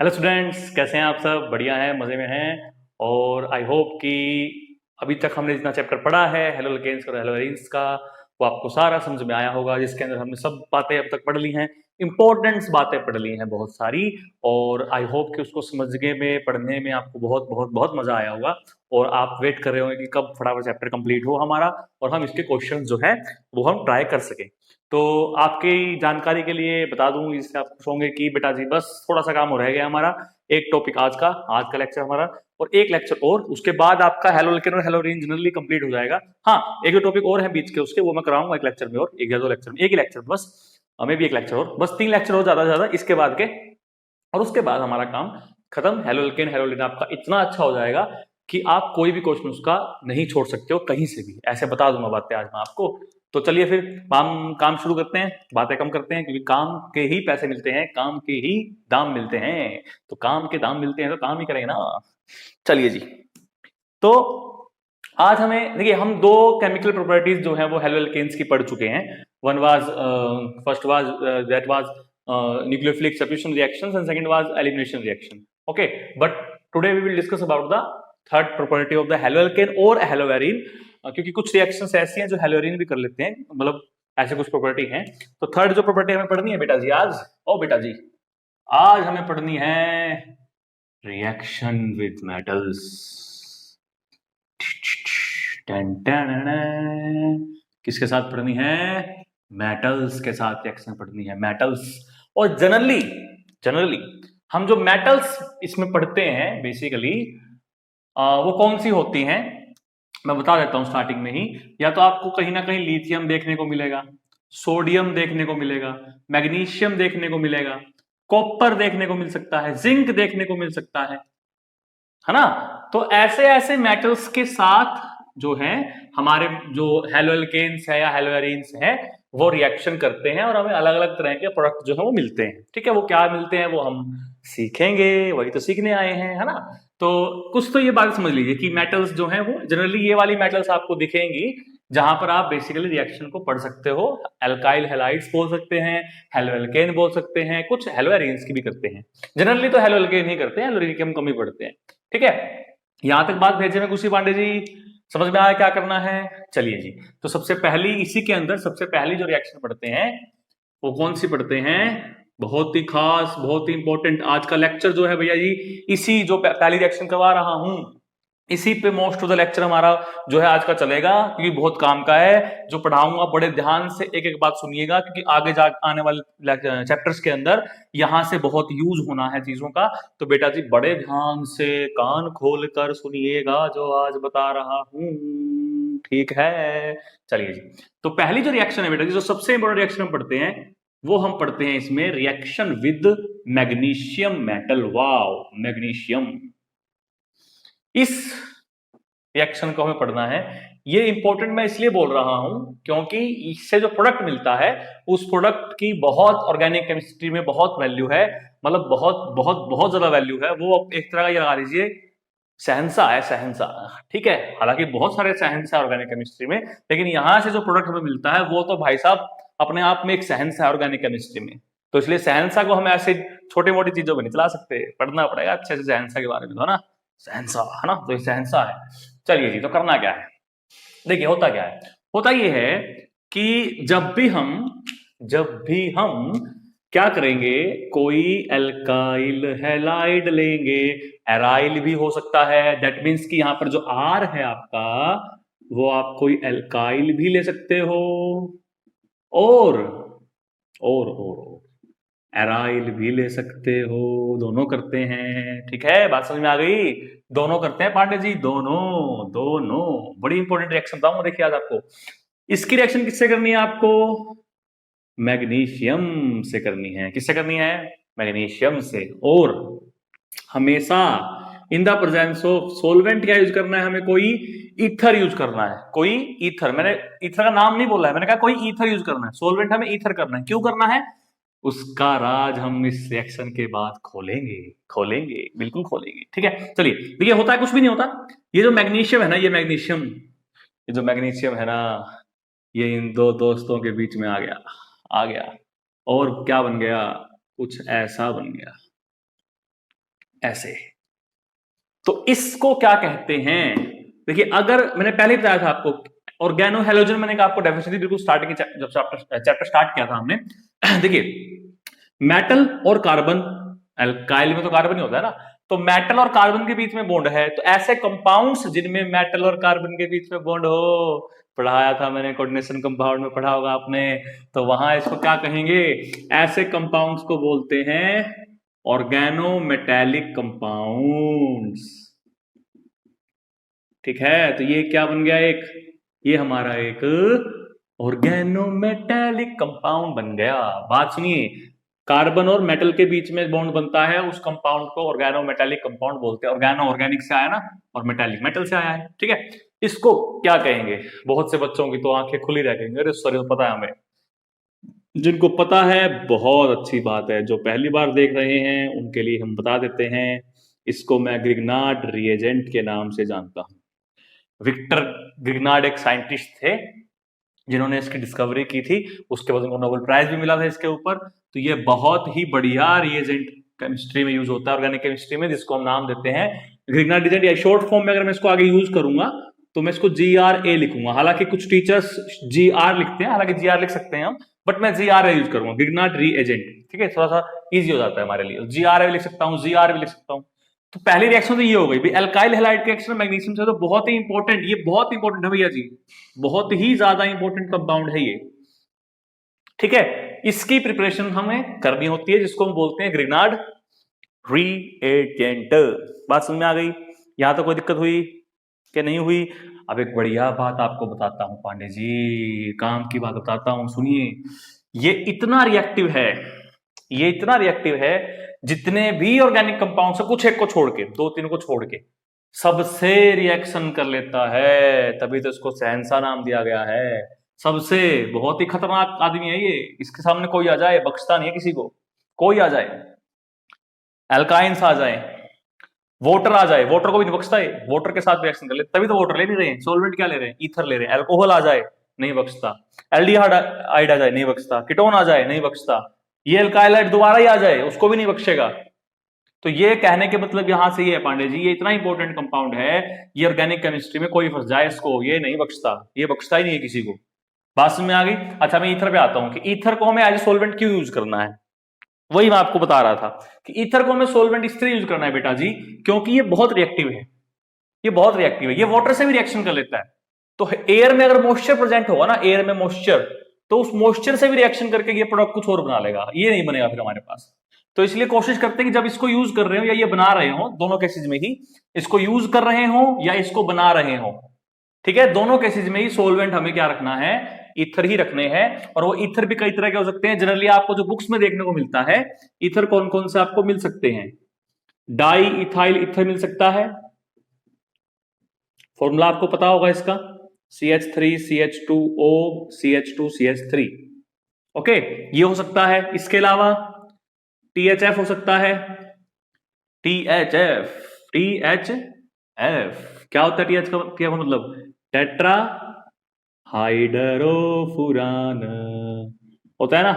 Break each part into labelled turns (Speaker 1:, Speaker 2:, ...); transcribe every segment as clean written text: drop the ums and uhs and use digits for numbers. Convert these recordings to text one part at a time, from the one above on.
Speaker 1: Hello students, कैसे हैं आप सब? बढ़िया हैं, मज़े में हैं। और आई होप कि अभी तक हमने जितना चैप्टर पढ़ा है हेलो एल्केन्स और हेलो एरीन्स का, वो आपको सारा समझ में आया होगा, जिसके अंदर हमने सब बातें अब तक पढ़ ली हैं। इंपॉर्टेंट बातें पढ़ ली हैं बहुत सारी। और आई होप कि उसको समझने में, पढ़ने में आपको बहुत बहुत बहुत मज़ा आया होगा। और आप वेट कर रहे होंगे कि कब फटाफट चैप्टर कंप्लीट हो हमारा और हम इसके क्वेश्चन जो है वो हम ट्राई कर सकें। तो आपकी जानकारी के लिए बता दूं, इससे आप खुश होंगे कि बेटा जी बस थोड़ा सा काम हो रह गया हमारा। एक टॉपिक आज का लेक्चर हमारा और एक लेक्चर और, उसके बाद आपका हेलो लेकिन और हेलो रेंज जनरली कंप्लीट हो जाएगा। हाँ, एक दो टॉपिक और हैं बीच के, उसके वो मैं कराऊंगा एक लेक्चर में, और एक या दो लेक्चर में, एक ही लेक्चर बस, हमें भी एक लेक्चर और, बस 3 लेक्चर हो ज्यादा से ज्यादा इसके बाद के। और उसके बाद हमारा काम खत्म। हेलो एल्केन हेलो एल्केन आपका इतना अच्छा हो जाएगा कि आप कोई भी क्वेश्चन उसका नहीं छोड़ सकते हो कहीं से भी, ऐसे बता दूंगा बातें आज मैं आपको। तो चलिए फिर हम काम शुरू करते हैं, बातें कम करते हैं, क्योंकि काम के ही पैसे मिलते हैं, काम के ही दाम मिलते हैं। तो काम के दाम मिलते हैं तो काम ही करेंगे ना। चलिए जी। तो आज हमें देखिए, हम दो केमिकल प्रॉपर्टीज जो है वो हेलो एल्केन्स की पढ़ चुके हैं। One was first was that was nucleophilic substitution reactions and second was elimination reaction. Okay, but today we will discuss about the third property of the haloalkane or haloarine, क्योंकि कुछ reactions ऐसी हैं जो हेलोरीन भी कर लेते हैं, मतलब ऐसे कुछ प्रॉपर्टी हैं। तो थर्ड जो प्रॉपर्टी हमें पढ़नी है बेटा जी आज, ओ बेटा जी, आज हमें पढ़नी है रिएक्शन विद मेटल्स। किसके साथ पढ़नी है? मेटल्स के साथ रिएक्शन पढ़नी है, मेटल्स। और जनरली जनरली हम जो मेटल्स इसमें पढ़ते हैं बेसिकली, वो कौन सी होती हैं मैं बता देता हूं स्टार्टिंग में ही। या तो आपको कहीं ना कहीं लिथियम देखने को मिलेगा, सोडियम देखने को मिलेगा, मैग्नीशियम देखने को मिलेगा, कॉपर देखने को मिल सकता है, जिंक देखने को मिल सकता है ना। तो ऐसे ऐसे मेटल्स के साथ जो है हमारे जो हेलोएल्केन्स है या हेलोएरीन्स है वो रिएक्शन करते हैं, और हमें अलग अलग तरह के प्रोडक्ट जो है वो मिलते हैं। ठीक है, वो क्या मिलते हैं वो हम सीखेंगे, वही तो सीखने आए हैं, है ना। तो कुछ तो ये बात समझ लीजिए कि मेटल्स जो है वो जनरली ये वाली मेटल्स आपको दिखेंगी जहां पर आप बेसिकली रिएक्शन को पढ़ सकते हो। एल्काइल हैलाइड्स बोल सकते हैं, हेलोएल्केन बोल सकते हैं, कुछ हेलोएरीन्स की भी करते हैं। जनरली तो हेलोएल्केन ही करते हैं, हेलोएरीन की हम कम ही पढ़ते हैं। ठीक है, यहां तक बात भेजे में खुशी पांडे जी, समझ में आया क्या करना है? चलिए जी। तो सबसे पहली इसी के अंदर सबसे पहली जो रिएक्शन पढ़ते हैं वो कौन सी पढ़ते हैं? बहुत ही खास, बहुत ही इंपॉर्टेंट आज का लेक्चर जो है भैया जी, इसी जो पहली रिएक्शन करवा रहा हूं इसी पे मोस्ट ऑफ द लेक्चर हमारा जो है आज का चलेगा, क्योंकि बहुत काम का है जो पढ़ाऊंगा। बड़े ध्यान से एक एक बात सुनिएगा, क्योंकि आगे जा आने वाले चैप्टर्स के अंदर यहां से बहुत यूज होना है चीजों का। तो बेटा जी बड़े ध्यान से कान खोल कर सुनिएगा जो आज बता रहा हूं, ठीक है? चलिए जी। तो पहली जो रिएक्शन है बेटा जी, जो सबसे इंपॉर्टेंट रिएक्शन हम पढ़ते हैं वो हम पढ़ते हैं इसमें reaction with magnesium metal. Wow, magnesium, इस रिएक्शन को हमें पढ़ना है। ये इंपॉर्टेंट मैं इसलिए बोल रहा हूं क्योंकि इससे जो प्रोडक्ट मिलता है उस प्रोडक्ट की बहुत ऑर्गेनिक केमिस्ट्री में बहुत वैल्यू है, मतलब बहुत बहुत बहुत ज्यादा वैल्यू है। वो एक तरह का ये लगा लीजिए शहंशाह है, शहंशाह। ठीक है, हालांकि बहुत सारे शहंशाह ऑर्गेनिक केमिस्ट्री में, लेकिन यहां से जो प्रोडक्ट हमें मिलता है वो तो भाई साहब अपने आप में एक शहंशाह ऑर्गेनिक केमिस्ट्री में। तो इसलिए शहंशाह को हम ऐसे छोटी मोटी चीजों में नहीं चला सकते, पढ़ना पड़ेगा अच्छे से शहंशाह के बारे में, तो ना शहंशाह है ना, तो ये शहंशाह है। चलिए जी, तो करना क्या है? देखिए होता क्या है, होता ये है कि जब भी हम क्या करेंगे, कोई एल्काइल हैलाइड लेंगे, एराइल भी हो सकता है, दैट मीन्स कि यहां पर जो आर है आपका वो आप कोई एल्काइल भी ले सकते हो, और और एराइल भी ले सकते हो, दोनों करते हैं। ठीक है, बात समझ में आ गई? दोनों करते हैं पांडे जी, दोनों दोनों। बड़ी इंपॉर्टेंट रिएक्शन बताऊंगा, देखिए आज आपको। इसकी रिएक्शन किससे करनी है आपको? मैग्नीशियम से करनी है। किससे करनी है? मैग्नीशियम से। और हमेशा in the presence of solvent क्या यूज करना है हमें? कोई ईथर यूज करना है, कोई ईथर। मैंने ईथर का नाम नहीं बोला है, मैंने कहा कोई ईथर यूज करना है। सोलवेंट हमें ईथर करना है। क्यों करना है उसका राज हम इस रिएक्शन के बाद खोलेंगे, खोलेंगे, बिल्कुल खोलेंगे। ठीक है, चलिए। देखिए होता है कुछ भी नहीं होता। ये जो मैग्नीशियम है ना, ये जो मैग्नीशियम है ना, ये इन दो दोस्तों के बीच में आ गया, आ गया, और क्या बन गया? कुछ ऐसा बन गया। ऐसे। तो इसको क्या कहते हैं? देखिए, अगर मैंने पहले बताया था आपको ऑर्गेनो हेलोजन, मैंने कहा आपको डेफिनेशन बिल्कुल स्टार्टिंग जब चैप्टर स्टार्ट किया था हमने। देखिए, मेटल और कार्बन, एल्काइल में तो कार्बन ही होता है ना, तो मेटल और कार्बन के बीच में बॉन्ड है, तो ऐसे कंपाउंड्स जिनमें मेटल और कार्बन के बीच में बॉन्ड हो, पढ़ाया था मैंने, कोऑर्डिनेशन कंपाउंड में पढ़ा होगा आपने, तो वहां इसको क्या कहेंगे? ऐसे कंपाउंड्स को बोलते हैं ऑर्गेनो मेटेलिक कंपाउंड्स। ठीक है, तो ये क्या बन गया? ये हमारा एक ऑर्गेनो मेटेलिक कंपाउंड बन गया। बात सुनिए, कार्बन और मेटल के बीच में बॉन्ड बनता है, उस कंपाउंड को ऑर्गेनो मेटेलिक कंपाउंड बोलते हैं। ऑर्गेनो ऑर्गेनिक से आया ना, और मेटेलिक मेटल से आया है। ठीक है, इसको क्या कहेंगे? बहुत से बच्चों की तो आंखें खुली रह गई, अरे सॉरी, पता है हमें। जिनको पता है बहुत अच्छी बात है, जो पहली बार देख रहे हैं उनके लिए हम बता देते हैं। इसको मैं ग्रिग्नार्ड रिएजेंट के नाम से जानता हूं। विक्टर ग्रिग्नार्ड एक साइंटिस्ट थे जिन्होंने इसकी डिस्कवरी की थी, उसके बाद उनको नोबेल प्राइज भी मिला था इसके ऊपर। तो ये बहुत ही बढ़िया रिएजेंट केमिस्ट्री में यूज होता है, ऑर्गेनिक केमिस्ट्री में, जिसको हम नाम देते हैं ग्रिग्नार्ड रिएजेंट। या शॉर्ट फॉर्म में अगर मैं इसको आगे यूज करूंगा तो मैं इसको GRA लिखूंगा। हालांकि कुछ टीचर्स GR लिखते हैं, हालांकि GR लिख सकते हैं हम, बट मैं GRA यूज करूंगा, ग्रिग्नार्ड रिएजेंट। ठीक है, थोड़ा सा इजी हो जाता है हमारे लिए। GRA भी लिख सकता हूँ, GR भी लिख सकता हूँ। तो पहली रिएक्शन तो ये हो गई, एल्काइल हैलाइड रिएक्शन मैग्नीशियम से, तो बहुत ही इंपॉर्टेंट, ये बहुत इंपॉर्टेंट है भैया जी, बहुत ही ज्यादा इंपॉर्टेंट कंपाउंड है ये। ठीक है, इसकी प्रिपरेशन हमें करनी होती है, जिसको हम बोलते हैं ग्रिग्नार्ड रिएजेंट। बात समझ में आ गई? यहां तो कोई दिक्कत हुई कि नहीं हुई? अब एक बढ़िया बात आपको बताता हूं पांडे जी, काम की बात बताता हूं, सुनिए। ये इतना रिएक्टिव है, ये इतना रिएक्टिव है, जितने भी ऑर्गेनिक कंपाउंड से, कुछ एक को छोड़ के, 2-3 को छोड़ के, सबसे रिएक्शन कर लेता है। तभी तो इसको शहंशाह नाम दिया गया है। सबसे, बहुत ही खतरनाक आदमी है ये, इसके सामने कोई आ जाए बख्शता नहीं है किसी को। कोई आ जाए, एल्काइंस आ जाए, वाटर आ जाए, वाटर को भी नहीं बख्शता है, वाटर के साथ रिएक्शन कर ले, तभी तो वाटर ले नहीं रहे हैं, सोलवेंट क्या ले रहे हैं? ईथर ले रहे हैं। अल्कोहल आ जाए, नहीं बख्शता। एल्डिहाइड आ जाए, नहीं बख्शता। कीटोन आ जाए, नहीं बख्शता। ये एल्काइलाइड दोबारा ही आ जाए, उसको भी नहीं बख्शेगा। तो ये कहने के मतलब यहां से ये है पांडे जी, ये इतना इंपॉर्टेंट कंपाउंड है, ये ऑर्गेनिक केमिस्ट्री में कोई फंस जाए इसको, ये नहीं बख्शता, ये बख्शता ही नहीं है किसी को। बात में आ गई? अच्छा, मैं ईथर पे आता हूं कि ईथर को हमें एज ए सोलवेंट क्यों यूज करना है। वही मैं आपको बता रहा था कि ईथर को हमें सोलवेंट इसलिए यूज करना है बेटा जी, क्योंकि ये बहुत रिएक्टिव है। ये बहुत रिएक्टिव है, ये वाटर से भी रिएक्शन कर लेता है। तो एयर में अगर मॉइस्चर प्रेजेंट होगा ना, एयर में मॉइस्चर, तो उस मॉइस्चर से भी रिएक्शन करके ये प्रोडक्ट कुछ और बना लेगा, ये नहीं बनेगा फिर हमारे पास। तो इसलिए कोशिश करते हैं कि जब इसको यूज कर रहे हो या ये बना रहे हो, दोनों केसेस में ही, इसको यूज कर रहे हो या इसको बना रहे हो, ठीक है, दोनों केसेस में ही सोलवेंट हमें क्या रखना है? ईथर ही रखने हैं। और वो ईथर भी कई तरह के हो सकते हैं। जनरली आपको जो बुक्स में देखने को मिलता है, ईथर कौन कौन से आपको मिल सकते हैं? डाई इथाइल ईथर मिल सकता है, फॉर्मूला आपको पता होगा इसका, CH3 CH2O CH2 CH3। Okay, ये हो सकता है। इसके अलावा THF हो सकता है, THF क्या होता है? TH का क्या मतलब? टेट्रा हाइड्रोफुरान होता है ना,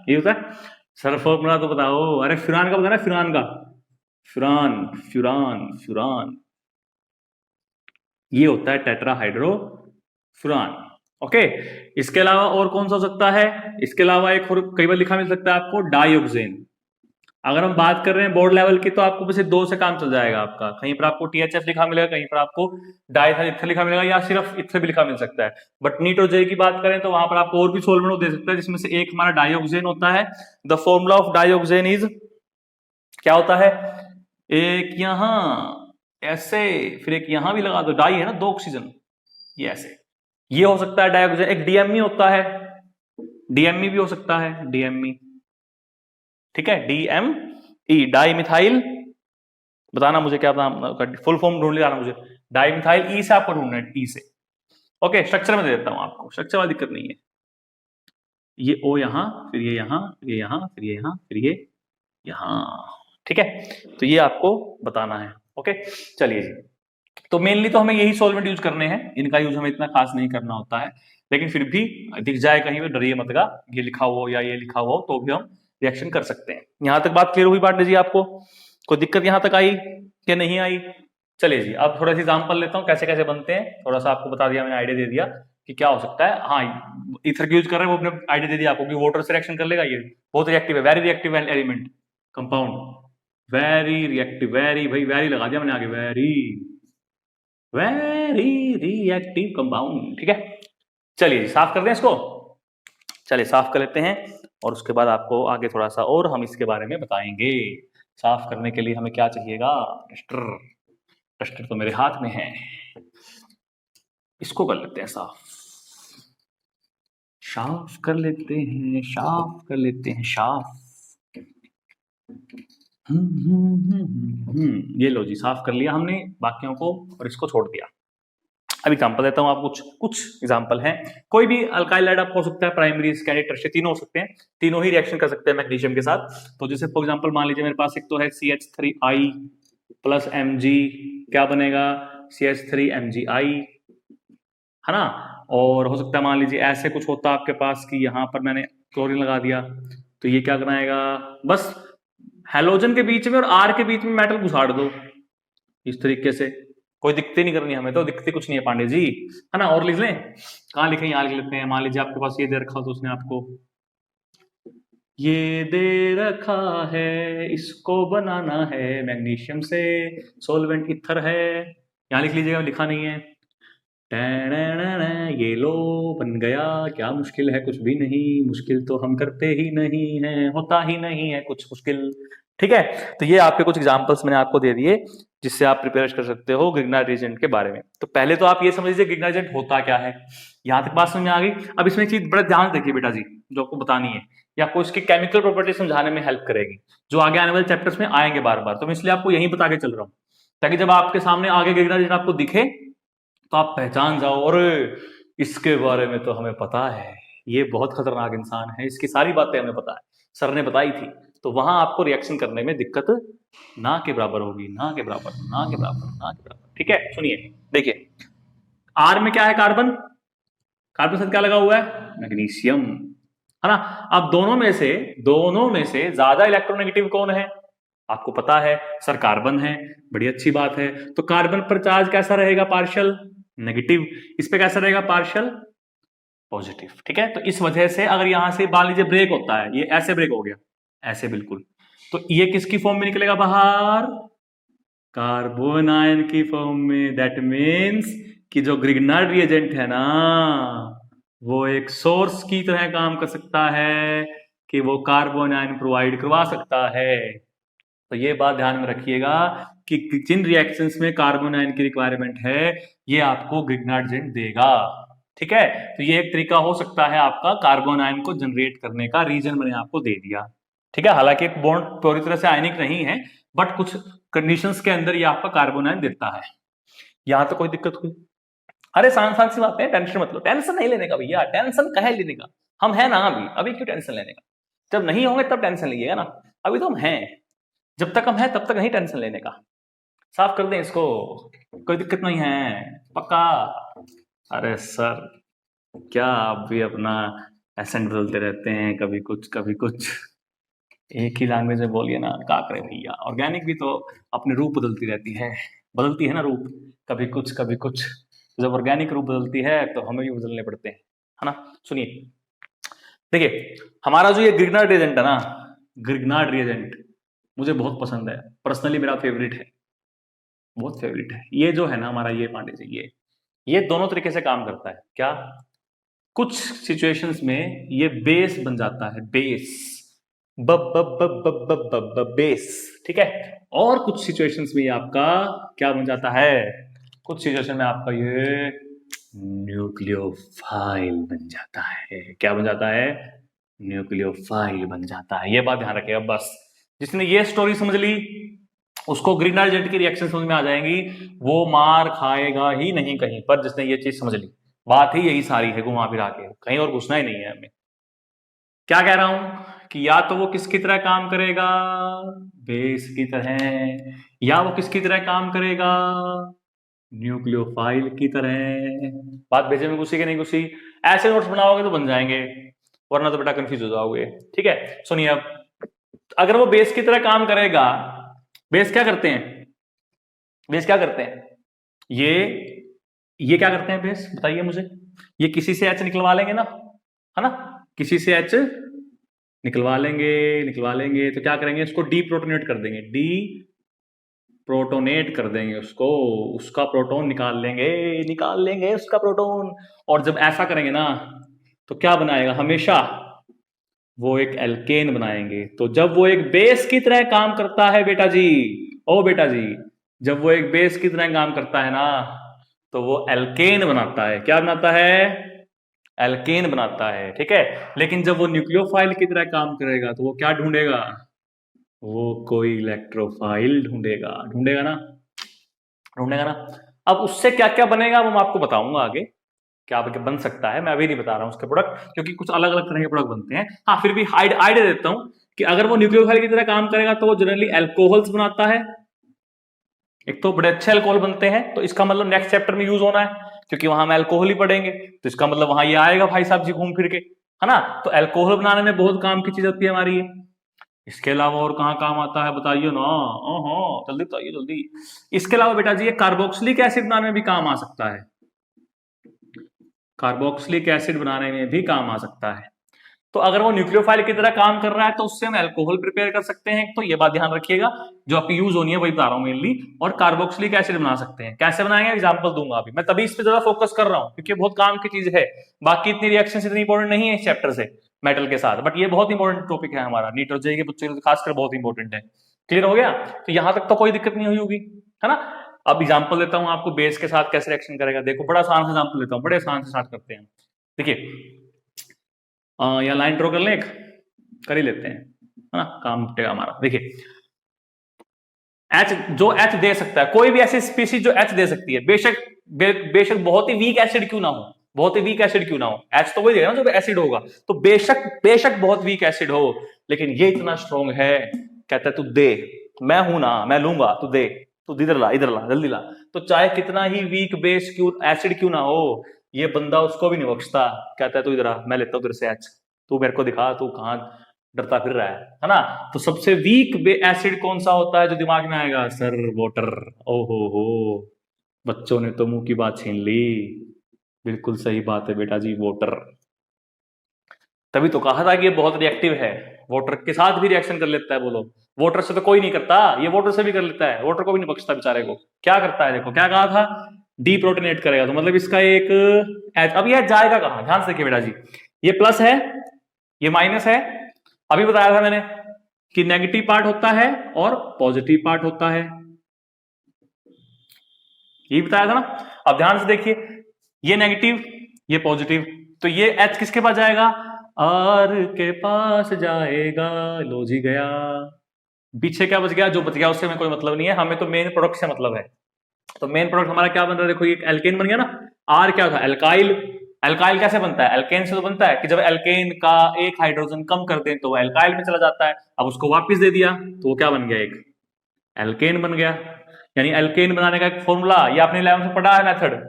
Speaker 1: ये होता है। सर फॉर्मूला तो बताओ। अरे फ्यूरान का बताना, फ्यूरान का, फ्यूरान फ्यूरान फ्यूरान, ये होता है टेट्रा हाइड्रोफुरान। ओके, इसके अलावा और कौन सा हो सकता है? इसके अलावा एक और कई बार लिखा मिल सकता है आपको, डाइऑक्सेन। अगर हम बात कर रहे हैं बोर्ड लेवल की, तो आपको बस 2 से काम चल जाएगा आपका। कहीं पर आपको THF लिखा मिलेगा, कहीं पर आपको डाइथाइल ईथर लिखा मिलेगा, या सिर्फ ईथर भी लिखा मिल सकता है। बट नीट और जेई की बात करें तो वहां पर आपको और भी सोल्वेंट दे सकता है, जिसमें से एक हमारा डाइऑक्सेन होता है। द फॉर्मूला ऑफ डाइऑक्सेन इज, क्या होता है? एक यहां ऐसे, फिर एक यहां भी लगा दो, डाई है ना, 2 ऑक्सीजन, ये ऐसे, ये हो सकता है डाइऑक्सेन। एक DME होता है, DME भी हो सकता है, DME, ठीक है, DME, डाई मिथाइल, बताना मुझे क्या फुल फॉर्म ढूंढ लेना मुझे। डाई मिथाइल ई से आपको ढूंढना है, ई से। ओके, स्ट्रक्चर में दे देता हूं आपको, स्ट्रक्चर वाली दिक्कत नहीं है। ये O यहां, फिर ये यहां, ये यहां, फिर ये यहां, फिर ये यहां, ठीक है। तो ये आपको बताना है। ओके, चलिए जी। तो मेनली तो हमें यही सॉल्वेंट यूज करने हैं, इनका यूज हमें इतना खास नहीं करना होता है, लेकिन फिर भी दिख जाए कहीं पे, डरिए मत गा, ये लिखा हुआ हो या ये लिखा हुआ हो तो भी हम रिएक्शन कर सकते हैं। यहां तक बात क्लियर हुई पांडे जी आपको? कोई दिक्कत यहां तक आई कि नहीं आई? चलिए जी, अब थोड़ा सा एग्जाम्पल लेता हूँ कैसे कैसे बनते हैं, थोड़ा सा आपको बता दिया मैंने, आइडिया दे दिया कि क्या हो सकता है। हाँ, ईथर यूज कर रहे हैं, वो अपने आइडिया दे दिया आपको कि वाटर से रिएक्शन कर लेगा, ये बहुत रिएक्टिव है, very reactive element compound, very reactive, very भाई वेरी लगा दिया मैंने आगे, वेरी वेरी रिएक्टिव कंपाउंड। ठीक है, चलिए साफ कर दें इसको, चलिए साफ कर लेते हैं और उसके बाद आपको आगे थोड़ा सा और हम इसके बारे में बताएंगे। साफ करने के लिए हमें क्या चाहिएगा? डस्टर। डस्टर तो मेरे हाथ में है, इसको कर लेते हैं साफ, साफ कर लेते हैं, साफ कर लेते हैं, साफ। ये लो जी, साफ कर लिया हमने बाकियों को और इसको छोड़ दिया। अब एग्जांपल देता हूं आपको, कुछ एग्जांपल हैं। कोई भी अल्काइल हाइड आपको हो सकता है, प्राइमरी, सेकेंडरी, टर्शियरी, तीनों हो सकते हैं, तीनों ही रिएक्शन कर सकते हैं मैग्नीशियम के साथ। तो जैसे फॉर एग्जांपल मान लीजिए मेरे पास एक तो है CH3I प्लस Mg, क्या बनेगा? CH3MgI, है ना। और हो सकता है मान लीजिए ऐसे कुछ होता है आपके पास कि यहाँ पर मैंने क्लोरीन लगा दिया, तो ये क्या बनाएगा? बस हैलोजन के बीच में और आर के बीच में मेटल घुसाड़ दो इस तरीके से, कोई दिक्कत नहीं करनी हमें, तो दिक्कत कुछ नहीं है पांडे जी, है ना। और लिख लें, कहाँ लिखें? यहाँ लिख लेते हैं। मान लीजिए आपके पास ये दे रखा हो तो उसने आपको ये दे रखा है, इसको बनाना है मैग्नीशियम से, सॉल्वेंट ईथर है, यहाँ लिख लीजिएगा, लिखा नहीं है। ये लो बन गया, क्या मुश्किल है? कुछ भी नहीं, मुश्किल तो हम करते ही नहीं है, होता ही नहीं है कुछ मुश्किल। ठीक है, तो ये आपके कुछ एग्जांपल्स मैंने आपको दे दिए जिससे आप प्रिपेयर कर सकते हो ग्रिग्नार्ड रिएजेंट के बारे में। तो पहले तो आप ये समझ लीजिए ग्रिग्नार्ड रिएजेंट होता क्या है, यहां तक बात समझ में आ गई। अब इसमें एक चीज बड़ा ध्यान से देखिए बेटा जी, जो आपको बतानी है, या आपको इसकी केमिकल प्रॉपर्टी समझाने में हेल्प करेगी, जो आगे आने वाले चैप्टर्स में आएंगे बार बार, तो मैं इसलिए आपको यही बता के चल रहा हूँ, ताकि जब आपके सामने आगे ग्रिग्नार्ड रिएजेंट आपको दिखे तो आप पहचान जाओ, और इसके बारे में तो हमें पता है, ये बहुत खतरनाक इंसान है, इसकी सारी बातें हमें पता है, सर ने बताई थी। तो वहां आपको रिएक्शन करने में दिक्कत ना के बराबर होगी, ना के बराबर, ना के बराबर, ना के बराबर। ठीक है, सुनिए, देखिए आर में क्या है? कार्बन, कार्बन साथ क्या लगा हुआ है? मैग्नीशियम, है ना। अब दोनों में से ज्यादा इलेक्ट्रोनेगेटिव कौन है? आपको पता है सर, कार्बन है, बड़ी अच्छी बात है। तो कार्बन पर चार्ज कैसा रहेगा? Partial negative. इस पे कैसा रहेगा? Partial positive. ठीक है, तो इस वजह से अगर यहां से मान लीजिए ब्रेक होता है, ये ऐसे ब्रेक हो गया, ऐसे बिल्कुल, तो ये किसकी फॉर्म में निकलेगा बाहर? कार्बन आयन की फॉर्म में। दैट मीन्स कि जो ग्रिग्नार्ड रिएजेंट है ना, वो एक सोर्स की तरह काम कर सकता है कि वो कार्बन आयन प्रोवाइड करवा सकता है। तो ये बात ध्यान में रखिएगा कि जिन रिएक्शंस में कार्बन आयन की रिक्वायरमेंट है, ये आपको ग्रिग्नार्ड रिएजेंट देगा। ठीक है, तो ये एक तरीका हो सकता है आपका कार्बन आयन को जनरेट करने का, रीजन मैंने आपको दे दिया। ठीक है, हालांकि एक बॉन्ड पूरी तरह से आयनिक नहीं है, बट कुछ कंडीशंस के अंदर ये आपका कार्बन आयन देता है। यहां तो कोई दिक्कत हुई? अरे सान सी बात है, टेंशन मत लो, टेंशन नहीं लेने का भैया, टेंशन कहे लेने का, हम है ना अभी, अभी क्यों टेंशन लेने का? जब नहीं होंगे तब टेंशन लीजिएगा ना, अभी तो हम हैं, जब तक हम हैं तब तक नहीं टेंशन लेने का। साफ कर दें इसको, कोई दिक्कत नहीं है, पक्का। अरे सर क्या आप भी अपना एसेंट बदलते रहते हैं, कभी कुछ कभी कुछ, एक ही लैंग्वेज में बोलिए ना, क्या करें भैया। ऑर्गेनिक भी तो अपने रूप बदलती रहती है ना रूप, कभी कुछ कभी कुछ। जब ऑर्गेनिक रूप बदलती है तो हमें भी बदलने पड़ते हैं, है ना। सुनिए, देखिए हमारा जो ये ग्रिग्नार्ड रिएजेंट है ना, ग्रिग्नार्ड रिएजेंट मुझे बहुत पसंद है, पर्सनली मेरा फेवरेट है, बहुत फेवरेट है। ये जो है ना हमारा, ये पांडे जी, ये दोनों तरीके से काम करता है। क्या? कुछ सिचुएशंस में ये बेस बन जाता है, बेस, बेस। ठीक है, और कुछ सिचुएशंस में ये आपका क्या बन जाता है? कुछ सिचुएशन में आपका ये न्यूक्लियोफाइल बन जाता है। क्या बन जाता है? न्यूक्लियोफाइल बन जाता है। ये बात ध्यान रखिएगा बस। जिसने ये स्टोरी समझ ली उसको ग्रिग्नार्ड रिएजेंट की रिएक्शन समझ में आ जाएंगी, वो मार खाएगा ही नहीं कहीं पर, जिसने ये चीज समझ ली। बात ही यही सारी है, घुमा फिरा के, कहीं और घुसना ही नहीं है हमें। क्या कह रहा हूं कि या तो वो किसकी तरह काम करेगा? बेस की तरह, या वो किसकी तरह काम करेगा? न्यूक्लियोफाइल की तरह। बात भेजे में घुसी कि नहीं घुसी? ऐसे नोट्स बनाओगे तो बन जाएंगे, वरना तो बेटा कंफ्यूज हो जाओगे। ठीक है, सुनिए, अब अगर वो बेस की तरह काम करेगा बेस क्या करते हैं, बेस क्या करते हैं, ये क्या करते हैं बेस, बताइए मुझे। ये किसी से एच निकलवा लेंगे ना, है ना, किसी से एच निकलवा लेंगे, निकलवा लेंगे तो क्या करेंगे, इसको डी प्रोटोनेट कर देंगे, डी प्रोटोनेट कर देंगे उसको, उसका प्रोटॉन निकाल लेंगे, निकाल लेंगे उसका प्रोटॉन। और जब ऐसा करेंगे ना तो क्या बनाएगा, हमेशा वो एक एल्केन बनाएंगे। तो जब वो एक बेस की तरह काम करता है बेटा जी, ओ बेटा जी, जब वो एक बेस की तरह काम करता है ना तो वो एल्केन बनाता है। क्या बनाता है, एल्केन बनाता है, ठीक है। लेकिन जब वो न्यूक्लियोफाइल की तरह काम करेगा तो वो क्या ढूंढेगा, वो कोई इलेक्ट्रोफाइल ढूंढेगा, ढूंढेगा ना, ढूंढेगा ना। अब उससे क्या क्या बनेगा वो मैं आपको बताऊंगा आगे, क्या बन सकता है, मैं अभी नहीं बता रहा हूं उसके प्रोडक्ट, क्योंकि कुछ अलग अलग तरह के प्रोडक्ट बनते हैं। हाँ फिर भी आइडिया देता हूं कि अगर वो न्यूक्लियोफाइल की तरह काम करेगा तो वो जनरली अल्कोहल्स बनाता है, एक तो बड़े अच्छे अल्कोहल बनते हैं, तो इसका मतलब नेक्स्ट चैप्टर में यूज होना है, क्योंकि वहां हम अल्कोहल ही पढ़ेंगे, तो इसका मतलब वहां ये आएगा भाई साहब जी घूम फिर के, है ना। तो अल्कोहल बनाने में बहुत काम की चीज होती है हमारी ये। इसके अलावा और कहाँ काम आता है बताइए ना, ओहो जल्दी बताइए जल्दी। इसके अलावा बेटा जी ये कार्बोक्सिलिक एसिड बनाने में भी काम आ सकता है, कार्बोक्सिलिक एसिड बनाने में भी काम आ सकता है। तो अगर वो न्यूक्लियोफाइल की तरह काम कर रहा है तो उससे हम अल्कोहल प्रिपेयर कर सकते हैं, तो ये बात ध्यान रखिएगा, जो आपकी यूज होनी है वही बता रहा हूं मेनली। और कार्बोक्सिलिक एसिड बना सकते हैं, कैसे बनाएंगे एग्जांपल दूंगा अभी, मैं तभी इस पे ज्यादा फोकस कर रहा हूं क्योंकि बहुत काम की चीज है। बाकी इतनी रिएक्शन इतनी इंपॉर्टेंट नहीं है इस चैप्टर से मेटल के साथ, बट ये बहुत इंपॉर्टेंट टॉपिक है हमारा, नीट और जेईई के बच्चों के लिए खासकर बहुत इंपॉर्टेंट है। क्लियर हो गया, तो यहां तक तो कोई दिक्कत नहीं हुई होगी, है ना। अब एग्जाम्पल देता हूं आपको बेस के साथ कैसे रिएक्शन करेगा, देखो बड़ा आसान से एग्जाम्पल लेता हूं, बड़े आसान से स्टार्ट करते हैं। देखिए यहाँ लाइन ड्रॉ कर लें, एक कर ही लेते हैं, है ना, काम निपटेगा हमारा। देखिए एच, जो एच दे सकता है, कोई भी ऐसी स्पीसीज जो एच दे सकती है, बेशक बहुत ही वीक एसिड क्यों ना हो, बहुत ही वीक एसिड क्यों ना हो, एच तो वही देगा ना जो एसिड होगा, तो बेशक बहुत वीक एसिड हो, लेकिन ये इतना स्ट्रॉन्ग है, कहता है तू दे, मैं हूं ना, मैं लूंगा, तू दे, तू इधर ला, इधर ला, जल्दी ला। तो चाहे कितना ही वीक बेस क्यों एसिड क्यों ना हो, ये बंदा उसको भी नहीं बख्शता, कहता है तू इधर आ, मैं लेता हूं तेरे से एच, तू मेरे को दिखा तू कहां डरता फिर रहा है ना। तो सबसे वीक एसिड कौन सा होता है जो दिमाग में आएगा, सर वाटर। ओहो हो, बच्चों ने तो मुंह की बात छीन ली, बिल्कुल सही बात है बेटा जी, वाटर। तभी तो कहा था कि ये बहुत रिएक्टिव है, वाटर के साथ भी रिएक्शन कर लेता है, बोलो वाटर से तो कोई नहीं करता, ये वाटर से भी कर लेता है, वाटर को भी नहीं बख्शता बेचारे को। क्या करता है देखो, क्या कहा था, डी प्रोटोनेट करेगा, तो मतलब इसका एक एच, अब ये जाएगा कहां, ध्यान से देखिए बेटा जी, ये प्लस है, ये माइनस है, अभी बताया था मैंने कि नेगेटिव पार्ट होता है और पॉजिटिव पार्ट होता है, यही बताया था ना। अब ध्यान से देखिए, ये नेगेटिव, ये पॉजिटिव, तो ये एच किसके पास जाएगा, आर के पास जाएगा, लो जी गया। पीछे क्या बच गया, जो बच गया उससे हमें कोई मतलब नहीं है, हमें तो मेन प्रोडक्ट से मतलब है। तो मेन प्रोडक्ट हमारा क्या बन रहा है, देखो ये एल्केन बन गया ना, आर क्या था, एल्काइल। एल्काइल कैसे बनता है, एल्केन से तो बनता है कि जब एल्केन का एक हाइड्रोजन कम कर दें तो वो एल्काइल में चला जाता है, अब उसको वापस दे दिया तो वो क्या बन गया, एक एल्केन बन गया। यानी एल्केन बनाने का एक फॉर्मूला, ये आपने 11 में पढ़ा है मेथड,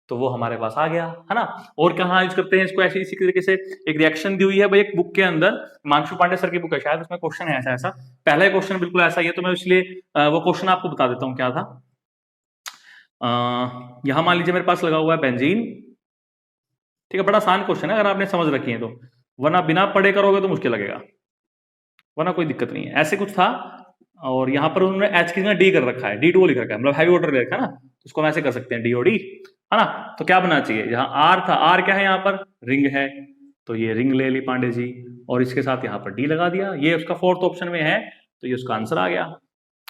Speaker 1: तो वो हमारे पास आ गया, है ना। और कहाँ यूज करते हैं इसको, ऐसे इसी तरीके से एक रिएक्शन दी हुई है भाई एक बुक के अंदर, हिमांशु पांडे सर की बुक है शायद, उसमें क्वेश्चन है ऐसा ऐसा, पहला क्वेश्चन बिल्कुल ऐसा ही है, तो मैं इसलिए वो क्वेश्चन आपको बता देता हूँ क्या था। यहां मान लीजिए मेरे पास लगा हुआ है बेंजीन, ठीक है, बड़ा आसान क्वेश्चन है अगर आपने समझ रखी है तो, वरना बिना पढ़े करोगे तो मुश्किल लगेगा, वरना कोई दिक्कत नहीं है, ऐसे कुछ था। और यहाँ पर उन्होंने एच की जगह डी कर रखा है, डी2 लिख रखा है, मतलब हैवी वाटर ले रखा है ना, तो उसको हम ऐसे कर सकते हैं डीओडी, है ना। तो क्या बनना चाहिए, जहां आर था, आर क्या है यहाँ पर, रिंग है, तो ये रिंग ले ली पांडे जी, और इसके साथ यहाँ पर डी लगा दिया, ये उसका फोर्थ ऑप्शन में है, तो ये उसका आंसर आ गया,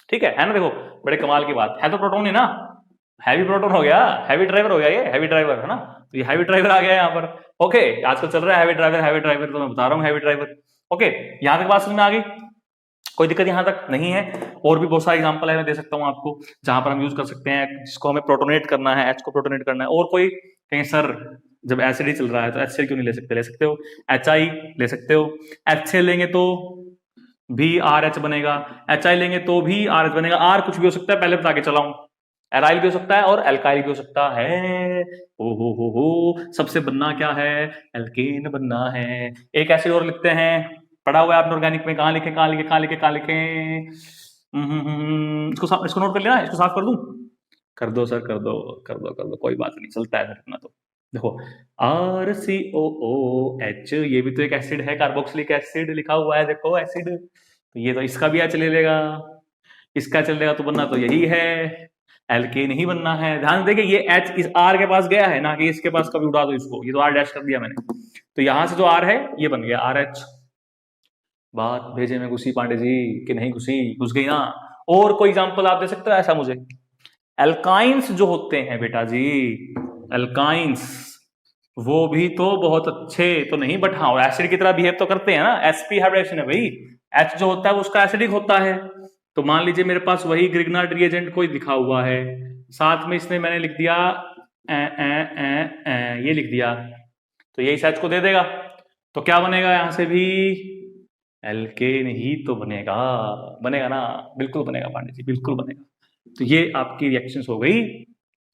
Speaker 1: ठीक है ना। देखो बड़े कमाल की बात है, तो प्रोटोन ही ना, हैवी प्रोटोन हो गया, हैवी ड्राइवर हो गया, ये हैवी ड्राइवर है ना, तो ये हैवी ड्राइवर आ गया यहाँ पर। ओके, आजकल चल रहा है हैवी ड्राइवर, हैवी ड्राइवर, तो मैं बता रहा हूँ हैवी ड्राइवर। ओके, यहाँ तक बात समझ में आ गई, कोई दिक्कत यहां तक नहीं है। और भी बहुत सारे एग्जांपल है, मैं दे सकता हूं आपको जहां पर हम यूज कर सकते हैं, जिसको हमें प्रोटोनेट करना है, एच को प्रोटोनेट करना है। और कोई कहीं सर जब एसिड ही चल रहा है तो एच क्यों नहीं ले सकते, ले सकते हो, एच आई ले सकते हो, एच लेंगे तो भी आर एच बनेगा, एच आई लेंगे तो भी आर एच बनेगा, आर कुछ भी हो सकता है, पहले बता के चलाऊं, एराइल भी हो सकता है और एल्काइल भी हो सकता है। ओ हो, सबसे बनना क्या है, एल्केन बनना है। एक एसिड और लिखते हैं, पढ़ा हुआ है आपने ऑर्गेनिक में, कहां लिखे, कहां लिखे, कहां लिखे, कहां लिखे, इसको नोट कर लेना, इसको साफ कर दूं? कर दो सर, कर दो कर दो कर दो, कोई बात नहीं, चलता है फिर इतना तो। देखो RCOOH, ये भी तो एक एसिड है, कार्बोक्सिलिक एसिड लिखा हुआ है, देखो एसिड, तो ये तो इसका भी H ले लेगा, इसका चल लेगा, तो बनना तो यही है, एल्केन ही बनना है। ध्यान देखिए ये H इस R के पास गया है ना, कि इसके पास कभी उड़ा दो इसको, ये तो R डैश कर दिया मैंने, तो यहां से जो R है ये बन गया RH। बात भेजे में घुसी पांडे जी कि नहीं घुसी? घुस गई ना। और कोई एग्जांपल आप दे सकते हो ऐसा मुझे? एल्काइंस जो होते हैं बेटा जी, एल्काइंस वो भी तो बहुत अच्छे तो नहीं, बट हाँ एसिड की तरह बिहेव तो करते हैं ना, sp हाइब्रिडेशन है भाई, H जो होता है वो उसका एसिडिक होता है। तो मान लीजिए मेरे पास वही ग्रिग्नार्ड रिएजेंट कोई लिखा हुआ है, साथ में इसने मैंने लिख दिया ये लिख दिया, तो ये इस H को दे देगा, तो क्या बनेगा यहां से भी? एल्केन ही तो बनेगा, बनेगा ना, बिल्कुल बनेगा पांडे जी, बिल्कुल बनेगा। तो ये आपकी रिएक्शंस हो गई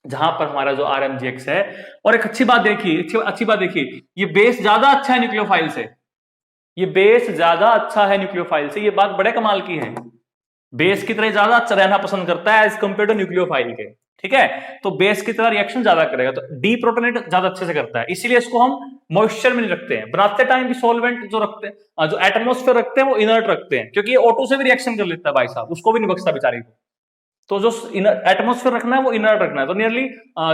Speaker 1: जहां पर हमारा जो RMGX है। और एक अच्छी बात देखिए, अच्छी बात देखिए, ये बेस ज्यादा अच्छा है न्यूक्लियोफाइल से, ये बेस ज्यादा अच्छा है न्यूक्लियोफाइल से, ये बात बड़े कमाल की है। बेस की तरह ज्यादा अच्छा रहना पसंद करता है एज कंपेयर टू न्यूक्लियोफाइल के, ठीक है? तो बेस की तरह रिएक्शन ज्यादा करेगा, तो डी प्रोटोनेट ज्यादा अच्छे से करता है, इसीलिए इसको हम मॉइस्चर में नहीं रखते हैं, बनाते टाइम भी सॉल्वेंट जो रखते हैं, जो एटमोस्फेयर रखते हैं वो इनर्ट रखते हैं, क्योंकि ये O2 से भी रिएक्शन कर लेता है भाई साहब, उसको भी नहीं बख्शता बेचारी को। तो जो एटमोस्फेयर रखना है वो इनर्ट रखना है, तो नियरली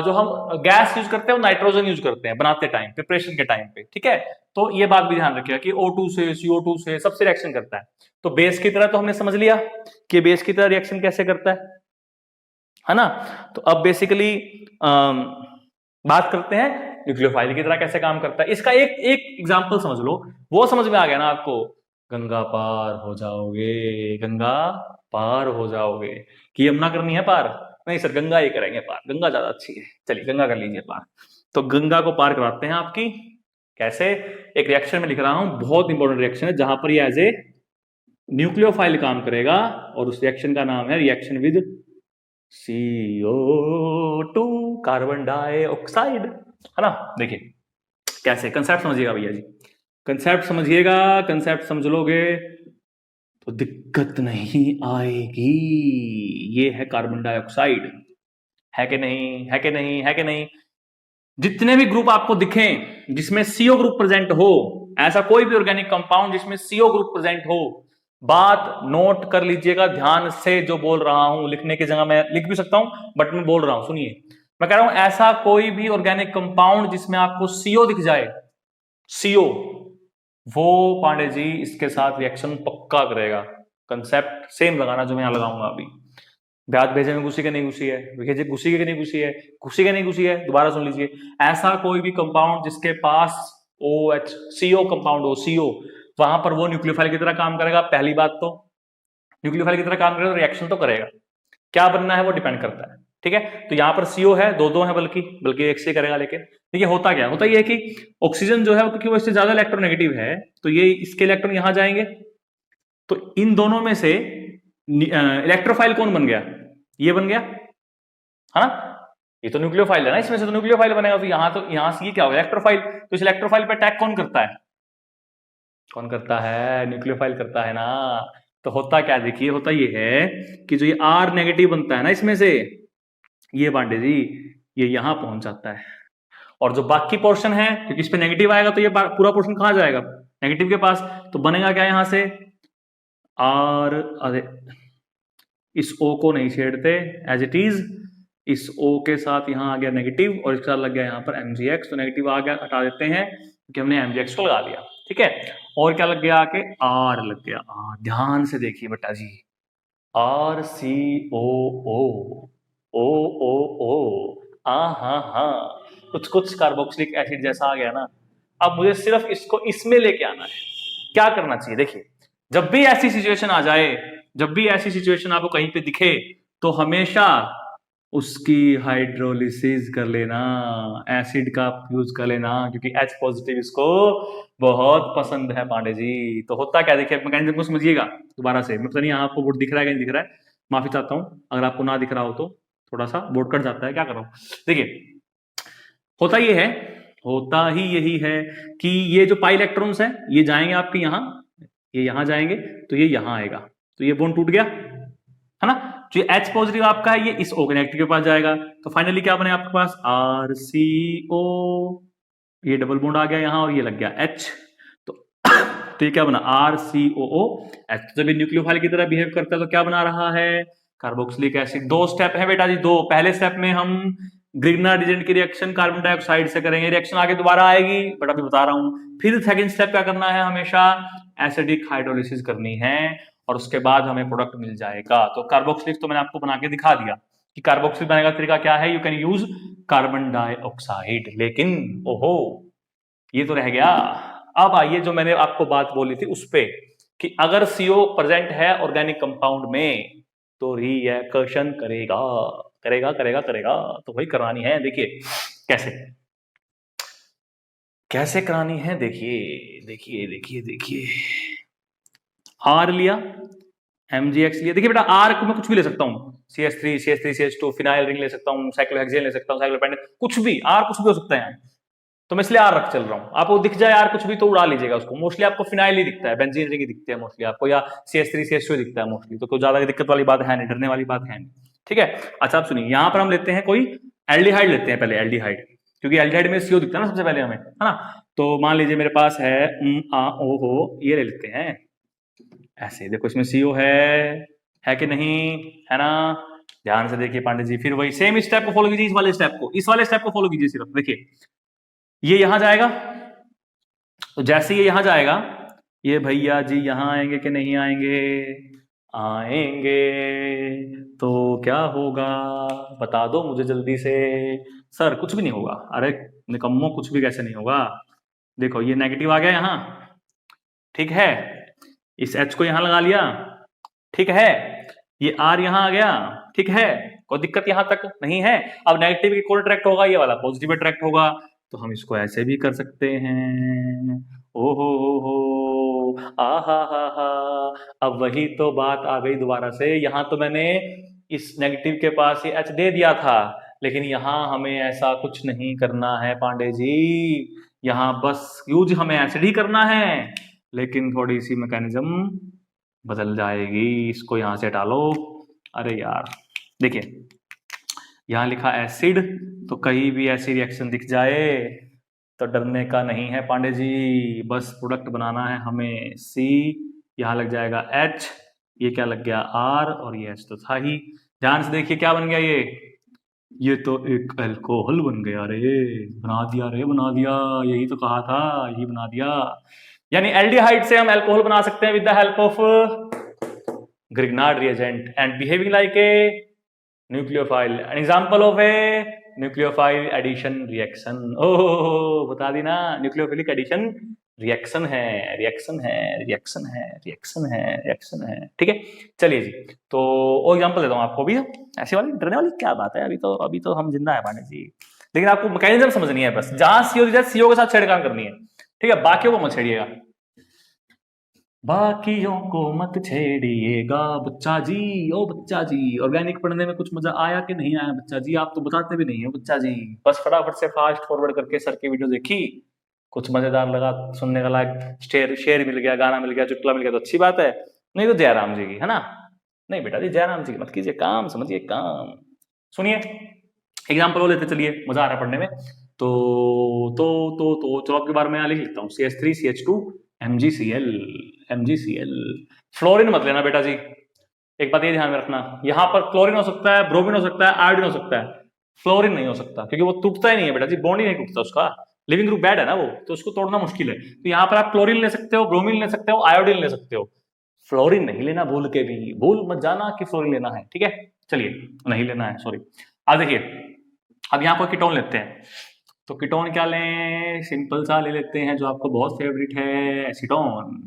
Speaker 1: जो हम गैस यूज करते हैं वो नाइट्रोजन यूज करते हैं बनाते टाइम, प्रिपरेशन के टाइम पे, ठीक है? तो ये बात भी ध्यान रखिएगा कि O2 से CO2 से सबसे रिएक्शन करता है। तो बेस की तरह तो हमने समझ लिया कि बेस की तरह रिएक्शन कैसे करता है ना? तो अब बेसिकली बात करते हैं न्यूक्लियोफाइल की तरह कैसे काम करता है। इसका एक एग्जांपल समझ लो, वो समझ में आ गया ना आपको? गंगा पार हो जाओगे, गंगा पार हो जाओगे, कि यमुना करनी है पार? नहीं सर, गंगा ही करेंगे पार, गंगा ज्यादा अच्छी है, चलिए गंगा कर लीजिए पार। तो गंगा को पार कराते हैं आपकी, कैसे? एक रिएक्शन में लिख रहा हूं, बहुत इंपॉर्टेंट रिएक्शन है, जहां पर ये एज ए न्यूक्लियोफाइल काम करेगा, और उस रिएक्शन का नाम है reaction with CO2, carbon dioxide, है ना? देखिए कैसे, कंसेप्ट समझिएगा भैया जी, कंसेप्ट समझिएगा, कंसेप्ट समझ लोगे तो दिक्कत नहीं आएगी। ये है कार्बन डाइऑक्साइड, है कि नहीं, है कि नहीं, है कि नहीं? जितने भी ग्रुप आपको दिखें जिसमें CO ग्रुप प्रेजेंट हो, ऐसा कोई भी ऑर्गेनिक कंपाउंड जिसमें CO ग्रुप प्रेजेंट हो, बात नोट कर लीजिएगा ध्यान से, जो बोल रहा हूं, लिखने की जगह मैं लिख भी सकता हूं, बट मैं बोल रहा हूं, सुनिए। मैं कह रहा हूं ऐसा कोई भी ऑर्गेनिक कंपाउंड जिसमें आपको CO दिख जाए, CO, वो पांडे जी इसके साथ रिएक्शन पक्का करेगा। कंसेप्ट सेम लगाना जो मैं यहां लगाऊंगा अभी। ब्याज भेजे में घुसी के नहीं घुसी है, भेजे घुसी के नहीं घुसी है, घुसी के नहीं घुसी है, दोबारा सुन लीजिए। ऐसा कोई भी कंपाउंड जिसके पास OH CO कंपाउंड हो, CO, वहां पर वो न्यूक्लियोफाइल की तरह काम करेगा। पहली बात तो न्यूक्लियोफाइल की तरह काम करेगा तो रिएक्शन तो करेगा, क्या बनना है वो डिपेंड करता है, ठीक है? तो यहाँ पर CO है, दो है, बल्कि एक से करेगा। लेकिन देखिए होता क्या, होता ये है कि ऑक्सीजन जो है क्योंकि वो इससे ज्यादा इलेक्ट्रोनेगेटिव है, तो ये इसके इलेक्ट्रॉन यहां जाएंगे, तो इन दोनों में से इलेक्ट्रोफाइल कौन बन गया? ये बन गया, है ना? ये तो न्यूक्लियोफाइल है ना, इसमें से तो न्यूक्लियोफाइल बनेगा, तो यहां से ये क्या होगा? इलेक्ट्रोफाइल। तो इस इलेक्ट्रोफाइल पे अटैक कौन करता है? कौन करता है? न्यूक्लियोफाइल करता है ना। तो होता क्या, देखिए होता ये है कि जो ये R नेगेटिव बनता है ना इसमें से, ये पांडे जी ये यहां पहुंच जाता है, और जो बाकी पोर्शन है, क्योंकि इस पे नेगेटिव आएगा तो ये पूरा पोर्शन कहां जाएगा? नेगेटिव के पास। तो बनेगा क्या यहां से? R, अरे इस O को नहीं छेड़ते, एज इट इज, इस O के साथ यहां आ गया नेगेटिव, और इसके साथ लग गया यहां पर MgX, तो नेगेटिव आ गया, हटा देते हैं क्योंकि हमने MgX को लगा दिया, ठीक है? और क्या लग गया आके? R लग गया, R। ध्यान से देखिए बेटा जी, RCOO, OOO, हाँ, कुछ कार्बोक्सिलिक एसिड जैसा आ गया ना। अब मुझे सिर्फ इसको इसमें लेके आना है। क्या करना चाहिए? देखिए, जब भी ऐसी सिचुएशन आ जाए, जब भी ऐसी सिचुएशन आपको कहीं पे दिखे, तो हमेशा उसकी हाइड्रोलिसिस कर लेना, एसिड का यूज कर लेना, क्योंकि H पॉजिटिव इसको बहुत पसंद है पांडे जी। तो होता क्या, देखिए मैकेनिज्म को समझिएगा दोबारा से। मैं पता नहीं यहाँ आपको बोर्ड दिख रहा है कि नहीं दिख रहा है, माफी चाहता हूं अगर आपको ना दिख रहा हो, तो थोड़ा सा बोर्ड कट जाता है, क्या कर रहा हूं। देखिए होता ये है, होता ही यही है कि ये जो पाई इलेक्ट्रॉन्स हैं ये जाएंगे आपके यहाँ, ये यहाँ जाएंगे, तो ये यहाँ आएगा, तो ये बॉन्ड टूट गया, है ना। जो H पॉजिटिव आपका है ये इस O नेगेटिव के पास जाएगा, तो फाइनली क्या बने आपके पास RCO, ये डबल बॉन्ड आ गया यहाँ और ये लग गया H, तो ये क्या बना RCOOH। जब ये न्यूक्लियोफाइल की तरह बिहेव करता है तो क्या बना रहा है कार्बोक्सिलिक एसिड। दो स्टेप है बेटा जी, दो। पहले स्टेप में हम ग्रिग्नार्ड एजेंट की रिएक्शन कार्बन डाइऑक्साइड से करेंगे, रिएक्शन आगे दोबारा आएगी बट अभी बता रहा हूं। फिर सेकंड स्टेप क्या करना है, हमेशा एसिडिक हाइड्रोलिसिस करनी है और उसके बाद हमें प्रोडक्ट मिल जाएगा। तो कार्बोक्सिलिक तो मैंने आपको बना के दिखा दिया कि कार्बोक्सिलिक बनाने का तरीका क्या है, you can use carbon dioxide. लेकिन ओहो ये तो रह गया। अब आइए जो मैंने आपको बात बोली थी उस पे कि अगर CO प्रेजेंट है ऑर्गेनिक कंपाउंड में तो रिएक्शन करेगा करेगा करेगा करेगा। तो वही करानी है, देखिए कैसे कैसे करानी है, देखिए देखिए देखिए देखिए। R लिया, MgX लिया। देखिए बेटा R को मैं कुछ भी ले सकता हूँ, CH3 CH3 CH2, phenyl ring ले सकता हूँ, साइक्लोहेक्सेन ले सकता हूँ, साइक्लोपेंटेन, कुछ भी R कुछ भी हो सकता है यहाँ। तो मैं इसलिए R रख चल रहा हूँ। आपको दिख जाए R कुछ भी तो उड़ा लीजिएगा उसको। मोस्टली आपको फिनाइल ही दिखता है, बेंजीन रिंग ही दिखते हैं मोस्टली आपको, या CH3 CH2 दिखता है मोस्टली। तो कोई ज्यादा दिक्कत वाली बात है नहीं, डरने वाली बात है नहीं, ठीक है। अच्छा आप सुनिए, यहाँ पर हम लेते हैं कोई एल्डिहाइड लेते हैं पहले, एल्डिहाइड, क्योंकि एल्डिहाइड में CO दिखता है ना सबसे पहले हमें, है ना। तो मान लीजिए मेरे पास है OO, ये ले लेते हैं ऐसे। देखो इसमें CO है कि नहीं, है ना। ध्यान से देखिए पांडे जी, फिर वही सेम स्टेप को फॉलो कीजिए, इस वाले स्टेप को फॉलो कीजिए सिर्फ। देखिए ये यहां जाएगा, तो जैसे ये यहां जाएगा, ये भैया जी यहां आएंगे कि नहीं आएंगे, आएंगे। तो क्या होगा बता दो मुझे जल्दी से। सर कुछ भी नहीं होगा। अरे निकम्मो, कुछ भी कैसे नहीं होगा। देखो ये नेगेटिव आ गया यहां, ठीक है, इस H को यहां लगा लिया, ठीक है, ये R यहां आ गया, ठीक है, कोई दिक्कत यहां तक नहीं है। अब नेगेटिव की कौन अट्रैक्ट होगा, ये वाला पॉजिटिव अट्रैक्ट होगा। तो हम इसको ऐसे भी कर सकते हैं, ओहो हो हा। अब वही तो बात आ गई दोबारा से। यहाँ तो मैंने इस नेगेटिव के पास ये H दे दिया था, लेकिन यहाँ हमें ऐसा कुछ नहीं करना है पांडे जी। यहाँ बस यूज हमें एसिड ही करना है, लेकिन थोड़ी सी मैकेनिज्म बदल जाएगी। इसको यहां से हटा लो। अरे यार देखिए यहां लिखा एसिड, तो कहीं भी ऐसी रिएक्शन दिख जाए तो डरने का नहीं है पांडे जी, बस प्रोडक्ट बनाना है हमें। C यहां लग जाएगा H, ये क्या लग गया R, और ये H तो था ही। ध्यान से देखिए क्या बन गया, ये तो एक अल्कोहल बन गया रे, बना दिया रे, बना दिया, यही तो कहा था, यही बना दिया। यानी एल्डिहाइड से हम अल्कोहल बना सकते हैं with the help of Grignard reagent and behaving like a nucleophile. An example of a nucleophile addition reaction. ओह बता दी ना, न्यूक्लियोफिलिक एडिशन रिएक्शन है, रिएक्शन है, रिएक्शन है, रिएक्शन है, रिएक्शन है, ठीक है। चलिए जी, तो और एग्जांपल देता हूँ आपको भी। ऐसी वाली डरने वाली क्या बात है, अभी तो हम जिंदा है पांडे जी, लेकिन आपको मैकेनिज्म समझनी है बस। जहां CO के साथ छेड़खानी करनी है, ठीक है, बाकियों को मत छेड़िएगा, बाकियों को मत छेड़िएगा बच्चा जी। ओ बच्चा जी, ऑर्गेनिक पढ़ने में कुछ मजा आया कि नहीं आया बच्चा जी, आप तो बताते भी नहीं हो बच्चा जी। बस फटाफट से फास्ट फॉरवर्ड करके सर की वीडियो देखी, कुछ मजेदार लगा, सुनने का लायक शेर मिल गया, गाना मिल गया, चुटकुला मिल गया तो अच्छी बात है, नहीं तो जयराम जी की, है ना। नहीं बेटा जी जयराम जी की मत कीजिए, काम समझिए काम। सुनिए एग्जाम्पल वो लेते चलिए, मजा आ रहा है पढ़ने में। तो चलो आपके बारे में लिख लेता हूँ, CH3 CH2 MgCl। फ्लोरीन मत लेना बेटा जी, एक बात ये ध्यान में रखना, यहां पर क्लोरीन हो सकता है, ब्रोमीन हो सकता है, आयोडीन हो सकता है, फ्लोरीन नहीं हो सकता, क्योंकि वो टूटता ही नहीं है बेटा जी, बॉन्ड ही नहीं टूटता उसका, लिविंग ग्रुप बैड है ना वो, तो उसको तोड़ना मुश्किल है। तो यहाँ पर आप क्लोरीन ले सकते हो, ब्रोमीन ले सकते हो, आयोडीन ले सकते हो, फ्लोरीन नहीं लेना, भूल के भी भूल मत जाना कि फ्लोरीन लेना है, ठीक है। चलिए नहीं लेना है, सॉरी। अब देखिए, अब यहाँ कोई कीटोन लेते हैं, तो कीटोन क्या लें, सिंपल सा ले लेते हैं जो आपको बहुत फेवरेट है, एसीटोन।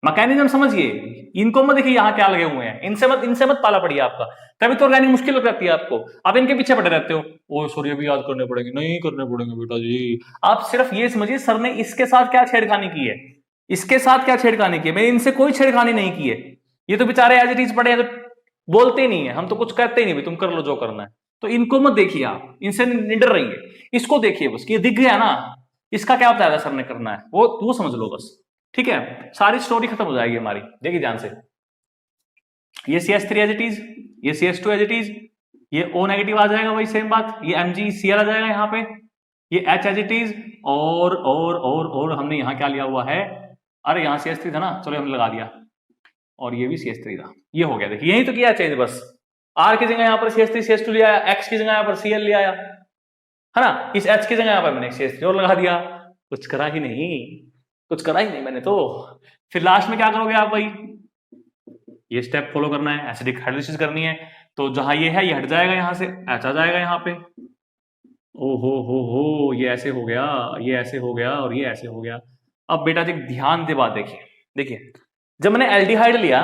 Speaker 1: मैकेनिज्म समझिए, इनको मत देखिए यहाँ क्या लगे हुए हैं, इनसे मत पाला पड़िए आपका, तभी तो ऑर्गेनिक मुश्किल लग जाती है आपको। आप इनके पीछे पड़े रहते हो, ओ सॉरी अभी याद करने पड़ेंगे, नहीं करने पड़ेंगे बेटा जी। आप सिर्फ ये समझिए सर ने इसके साथ क्या छेड़खानी की है, इसके साथ क्या छेड़खानी की है, मैंने इनसे कोई छेड़खानी नहीं की है। ये तो बेचारे एज इट इज पड़े हैं, तो बोलते ही नहीं है, हम तो कुछ कहते ही नहीं, तुम कर लो जो करना है। तो इनको मत देखिए आप, इनसे निडर रहिए, इसको देखिए बस, ये दिख गया ना, इसका क्या बताया सर ने करना है, वो समझ लो बस, ठीक है। सारी स्टोरी खत्म हो जाएगी हमारी। देखिए ध्यान से, ये CH3 एज इट इज, ये CH2 एज इट इज, ये O नेगेटिव आ जाएगा, वही सेम बात, ये MgCl आ जाएगा यहाँ पे, ये H एज इट इज, और हमने यहाँ क्या लिया हुआ है, अरे यहाँ CH3 था ना, चलो हमने लगा दिया, और ये भी CH3 था, ये हो गया। देखिए यही तो किया चेंज, बस R की जगह यहाँ पर CH3 CH2 लिया, X की जगह यहाँ पर Cl लिया, है ना, इस H की जगह यहाँ पर मैंने CH3 और लगा दिया, कुछ करा ही नहीं, कुछ करा ही नहीं मैंने तो। फिर लास्ट में क्या करोगे आप, भाई ये स्टेप फॉलो करना है, एसिडिक हाइड्रोलिसिस करनी है, तो जहां ये है ये हट जाएगा, यहां से H आ जाएगा यहाँ पे, ओ हो, ये ऐसे हो गया, ये ऐसे हो गया, और ये ऐसे हो गया। अब बेटा जी ध्यान से बात देखिए, देखिए जब मैंने एल्डिहाइड लिया,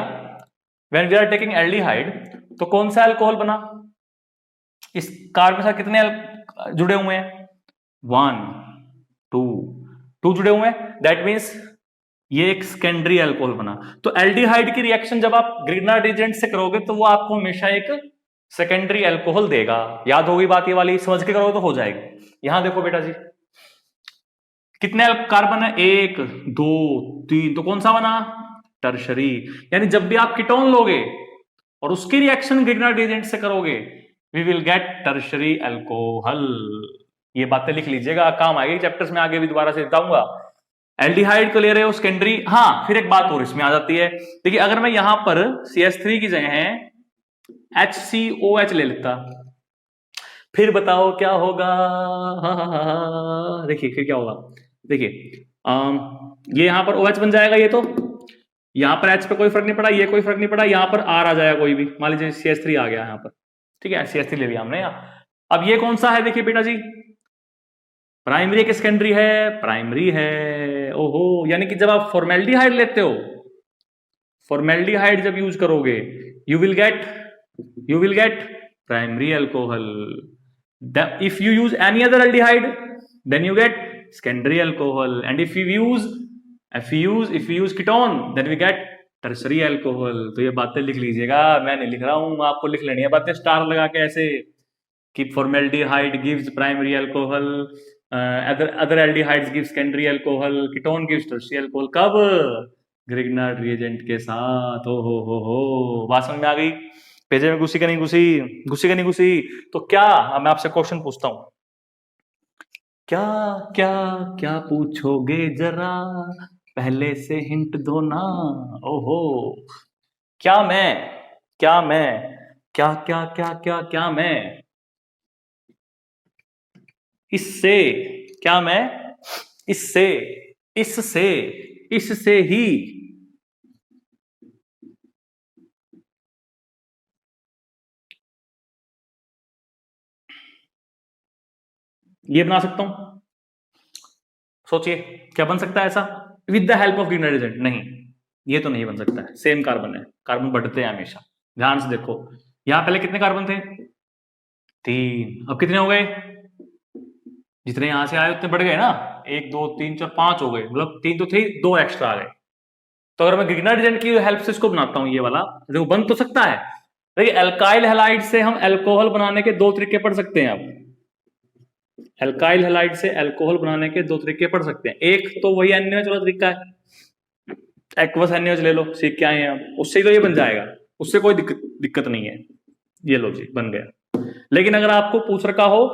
Speaker 1: when we are taking aldehyde, तो कौन सा अल्कोहल बना, इस कार्बन के साथ कितने जुड़े हुए हैं, 1 2 जुड़े हुए हैं, दैट मीन्स ये एक सेकेंडरी अल्कोहल बना। तो एल्डिहाइड की रिएक्शन जब आप ग्रिग्नार्ड रिएजेंट से करोगे तो वो आपको हमेशा एक सेकेंडरी अल्कोहल देगा, याद होगी बात ये वाली, समझ के करोगे तो हो जाएगी। यहां देखो बेटा जी कितने कार्बन है, 1 2 3, तो कौन सा बना, टर्शरी। यानी जब भी आप कीटोन लोगे और उसकी रिएक्शन ग्रिग्नार्ड रिएजेंट से करोगे, we will get tertiary alcohol. ये बातें लिख लीजिएगा, काम आएगी चैप्टर्स में, आगे भी दोबारा से बताऊंगा। एल्डिहाइड को ले रहे हो सेकेंडरी, हाँ फिर एक बात और इसमें आ जाती है, देखिए अगर मैं यहां पर CH3 की जगह HCOH ले लेता, फिर बताओ क्या होगा, देखिए फिर क्या होगा, देखिए ये यहां पर OH बन जाएगा, ये तो यहां पर H पे कोई फर्क नहीं पड़ा, ये कोई फर्क नहीं पड़ा, यहां पर R आ जाएगा कोई भी, मान लीजिए CH3 आ गया यहां पर, ठीक है, CH3 ले लिया हमने यहाँ। अब ये कौन सा है, देखिए बेटा जी प्राइमरी के सेकेंडरी है, प्राइमरी है, ओहो, यानी कि जब आप फॉर्मेल्डिहाइड लेते हो, फॉर्मेल्डिहाइड जब यूज करोगे, you will get primary alcohol. If you use any other aldehyde then you get secondary alcohol, and if you use ketone then we get tertiary alcohol. तो ये बातें लिख लीजिएगा, मैं नहीं लिख रहा हूं, आपको लिख लेनी है बातें स्टार लगा के ऐसे, कि formaldehyde gives primary alcohol, other aldehydes give secondary alcohol, ketone gives tertiary alcohol, कब, ग्रिग्नार्ड रिएजेंट के साथ। ओ हो, बात समझ में आ गई, पेजे में घुसी का नहीं घुसी। तो क्या, अब मैं आपसे क्वेश्चन पूछता हूं, क्या क्या क्या पूछोगे जरा, पहले से हिंट दो ना, ओहो, क्या मैं क्या मैं इससे, क्या मैं इससे ही ये बना सकता हूं, सोचिए क्या बन सकता है ऐसा, with the help of Grignard reagent, नहीं ये तो नहीं बन सकता है, सेम कार्बन है, कार्बन बढ़ते हैं हमेशा, ध्यान से देखो, यहां पहले कितने कार्बन थे, 3, अब कितने हो गए, जितने यहां से आए उतने बढ़ गए ना, 1 2 3 4 5 हो गए, मतलब 3 तो थे, 2 एक्स्ट्रा आ गए। तो अगर मैं ग्रिग्नार्ड रिएजेंट की हेल्प से इसको बनाता हूं, ये वाला देखो बन तो सकता है। देखिए एल्काइल हैलाइड से हम अल्कोहल बनाने के 2 तरीके पढ़ सकते हैं, अब एल्काइल हैलाइड से अल्कोहल बनाने के 2 तरीके पढ़ सकते हैं, एक तो वही NaOH वाला तरीका है, एक्वस NaOH ले लो, सीख के आए हैं आप, उससे तो ये बन जाएगा, उससे कोई दिक्कत नहीं है, ये लो जी बन गया। लेकिन अगर आपको पूछ रखा हो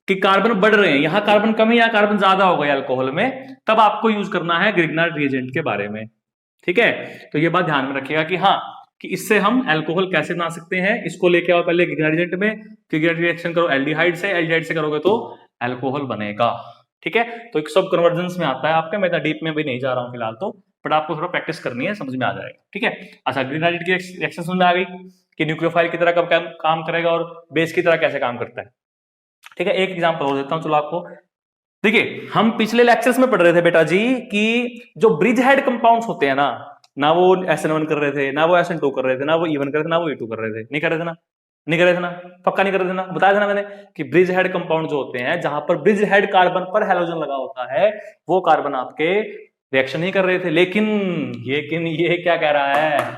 Speaker 1: कि कार्बन बढ़ रहे हैं, यहां कार्बन कम है या कार्बन ज्यादा हो गया अल्कोहल में, तब आपको यूज करना है ग्रिग्नार्ड रिएजेंट के बारे में, ठीक है। तो ये बात ध्यान में रखिएगा कि हाँ, कि इससे हम अल्कोहल कैसे बना सकते हैं, इसको लेके आओ पहले ग्रिग्नार्ड रिएजेंट में, ग्रिग्नार्ड रिएक्शन करो एल्डिहाइड से करोगे तो अल्कोहल बनेगा, ठीक है। तो एक सब कन्वर्जन में आता है आपका, मैं डीप में भी नहीं जा रहा हूं फिलहाल तो, बट आपको थोड़ा प्रैक्टिस करनी है, समझ में आ जाएगा, ठीक है। अच्छा ग्रिग्नार्ड की रिएक्शन समझ में आ गई कि न्यूक्लियोफाइल की तरह कब काम करेगा और बेस की तरह कैसे काम करता है, ठीक है। एक एग्जांपल और देता हूं चलो आपको, देखिए हम पिछले लेक्चर्स में पढ़ रहे थे बेटा जी कि जो ब्रिज हेड कंपाउंड्स होते हैं ना वो SN1 कर रहे थे, ना वो SN2 कर रहे थे, ना वो E1 कर रहे थे, ना वो E2 कर रहे थे, नहीं कर रहे थे ना, पक्का नहीं कर रहे थे ना, बताया था ना मैंने कि ब्रिज हेड कंपाउंड जो होते हैं, जहां पर ब्रिज हेड कार्बन पर हेलोजन लगा होता है, वो कार्बन आपके रिएक्शन नहीं कर रहे थे। लेकिन ये क्या कह रहा है,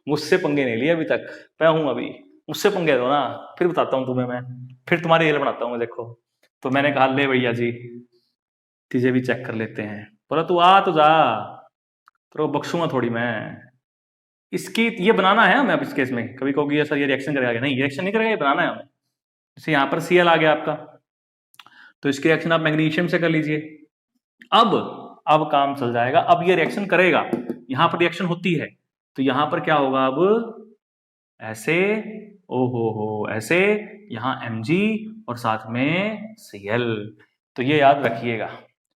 Speaker 1: मुझसे पंगे नहीं लिए अभी तक, मैं हूं अभी, मुझसे पंगे दो ना, फिर बताता हूं तुम्हें मैं, फिर तुम्हारी हेल बनाता हूं मैं, देखो। तो मैंने कहा ले भैया जी तुझे भी चेक कर लेते हैं, बोला तू आ तो जा, तो बख्शूंगा थोड़ी मैं, इसकी ये बनाना है हमें अब इस केस में। कभी कहोगे ये सर ये रिएक्शन करेगा, नहीं रिएक्शन नहीं करेगा, ये बनाना है हमें। जैसे यहाँ पर Cl आ गया आपका, तो इसकी रिएक्शन आप मैग्नीशियम से कर लीजिए। अब काम चल जाएगा। अब ये रिएक्शन करेगा, यहां पर रिएक्शन होती है, तो यहां पर क्या होगा, अब ऐसे, ओ हो ऐसे, यहां Mg और साथ में Cl। तो ये याद रखिएगा,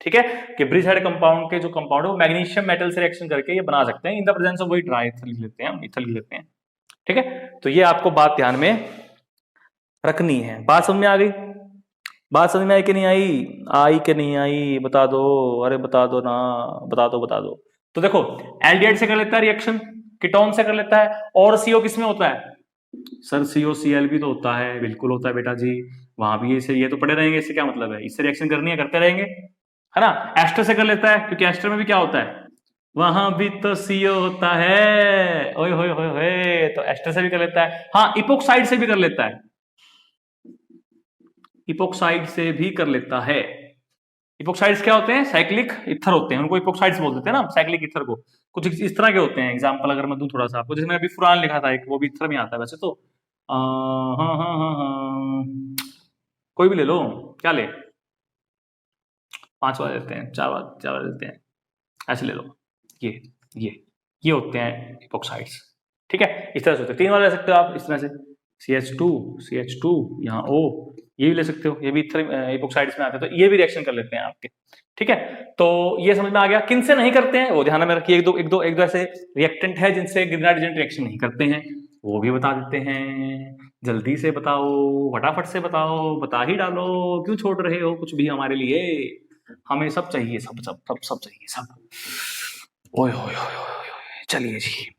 Speaker 1: ठीक है, कि ब्रिज हेड कंपाउंड के जो कंपाउंड है वो मैग्नीशियम मेटल से रिएक्शन करके ये बना सकते हैं इन द प्रेजेंस ऑफ वही ट्राई ईथर लिख लेते हैं, हम ईथर लिख लेते हैं, ठीक है। तो ये आपको बात ध्यान में रखनी है। बात समझ में आ गई? बात समझ में आई कि नहीं आई? आई कि नहीं आई बता दो, अरे बता दो ना, बता दो। तो देखो एल्डिहाइड से कर लेता है रिएक्शन, कीटोन से कर लेता है, और CO किस में होता है? सर COCl भी तो होता है, बिल्कुल होता है बेटा जी, वहां भी ये तो पड़े रहेंगे, इससे क्या मतलब है, इससे रिएक्शन करनी है, करते रहेंगे, है ना। एस्टर से कर लेता है, क्योंकि एस्टर में भी क्या होता है, वहां भी तो CO होता है, ओए होए होए होए, तो एस्टर से भी कर लेता है। हाँ, इपोक्साइड से भी कर लेता है, इपोक्साइड से भी कर लेता है। इपोक्साइड्स क्या होते हैं? साइक्लिक इथर होते हैं, उनको इपोक्साइड्स बोल देते हैं ना, साइक्लिक इथर को। कुछ इस तरह के होते हैं, एग्जांपल अगर मैं दूं थोड़ा सा आपको, जैसे मैंने अभी फुरान लिखा था एक, वो भी इथर में आता है वैसे तो। हाँ हाँ हाँ हाँ, कोई भी ले लो, क्या ले, 5 वाले लेते हैं, 4 वाले लेते हैं, ऐसे ले लो। ये ये ये होते हैं इपोक्साइड्स, ठीक है। इस तरह से होते हैं, 3 वाले ले सकते हो आप इस तरह से, CH2 यहाँ O, ये भी ले सकते हो, ये भी इपोक्साइड्स में आते हैं, तो ये भी रिएक्शन कर लेते हैं आपके, ठीक है। तो ये समझ में आ गया। किन से नहीं करते हैं वो ध्यान में रखिए, एक दो ऐसे रिएक्टेंट है जिनसे ग्रिग्नार्ड रीजेंट रिएक्शन नहीं करते हैं, वो भी बता देते हैं। जल्दी से बताओ, फटाफट से बताओ, बता ही डालो, क्यों छोड़ रहे हो कुछ भी हमारे लिए, हमें सब चाहिए, सब चाहिए सब। ओए होए होए होए, चलिए जी।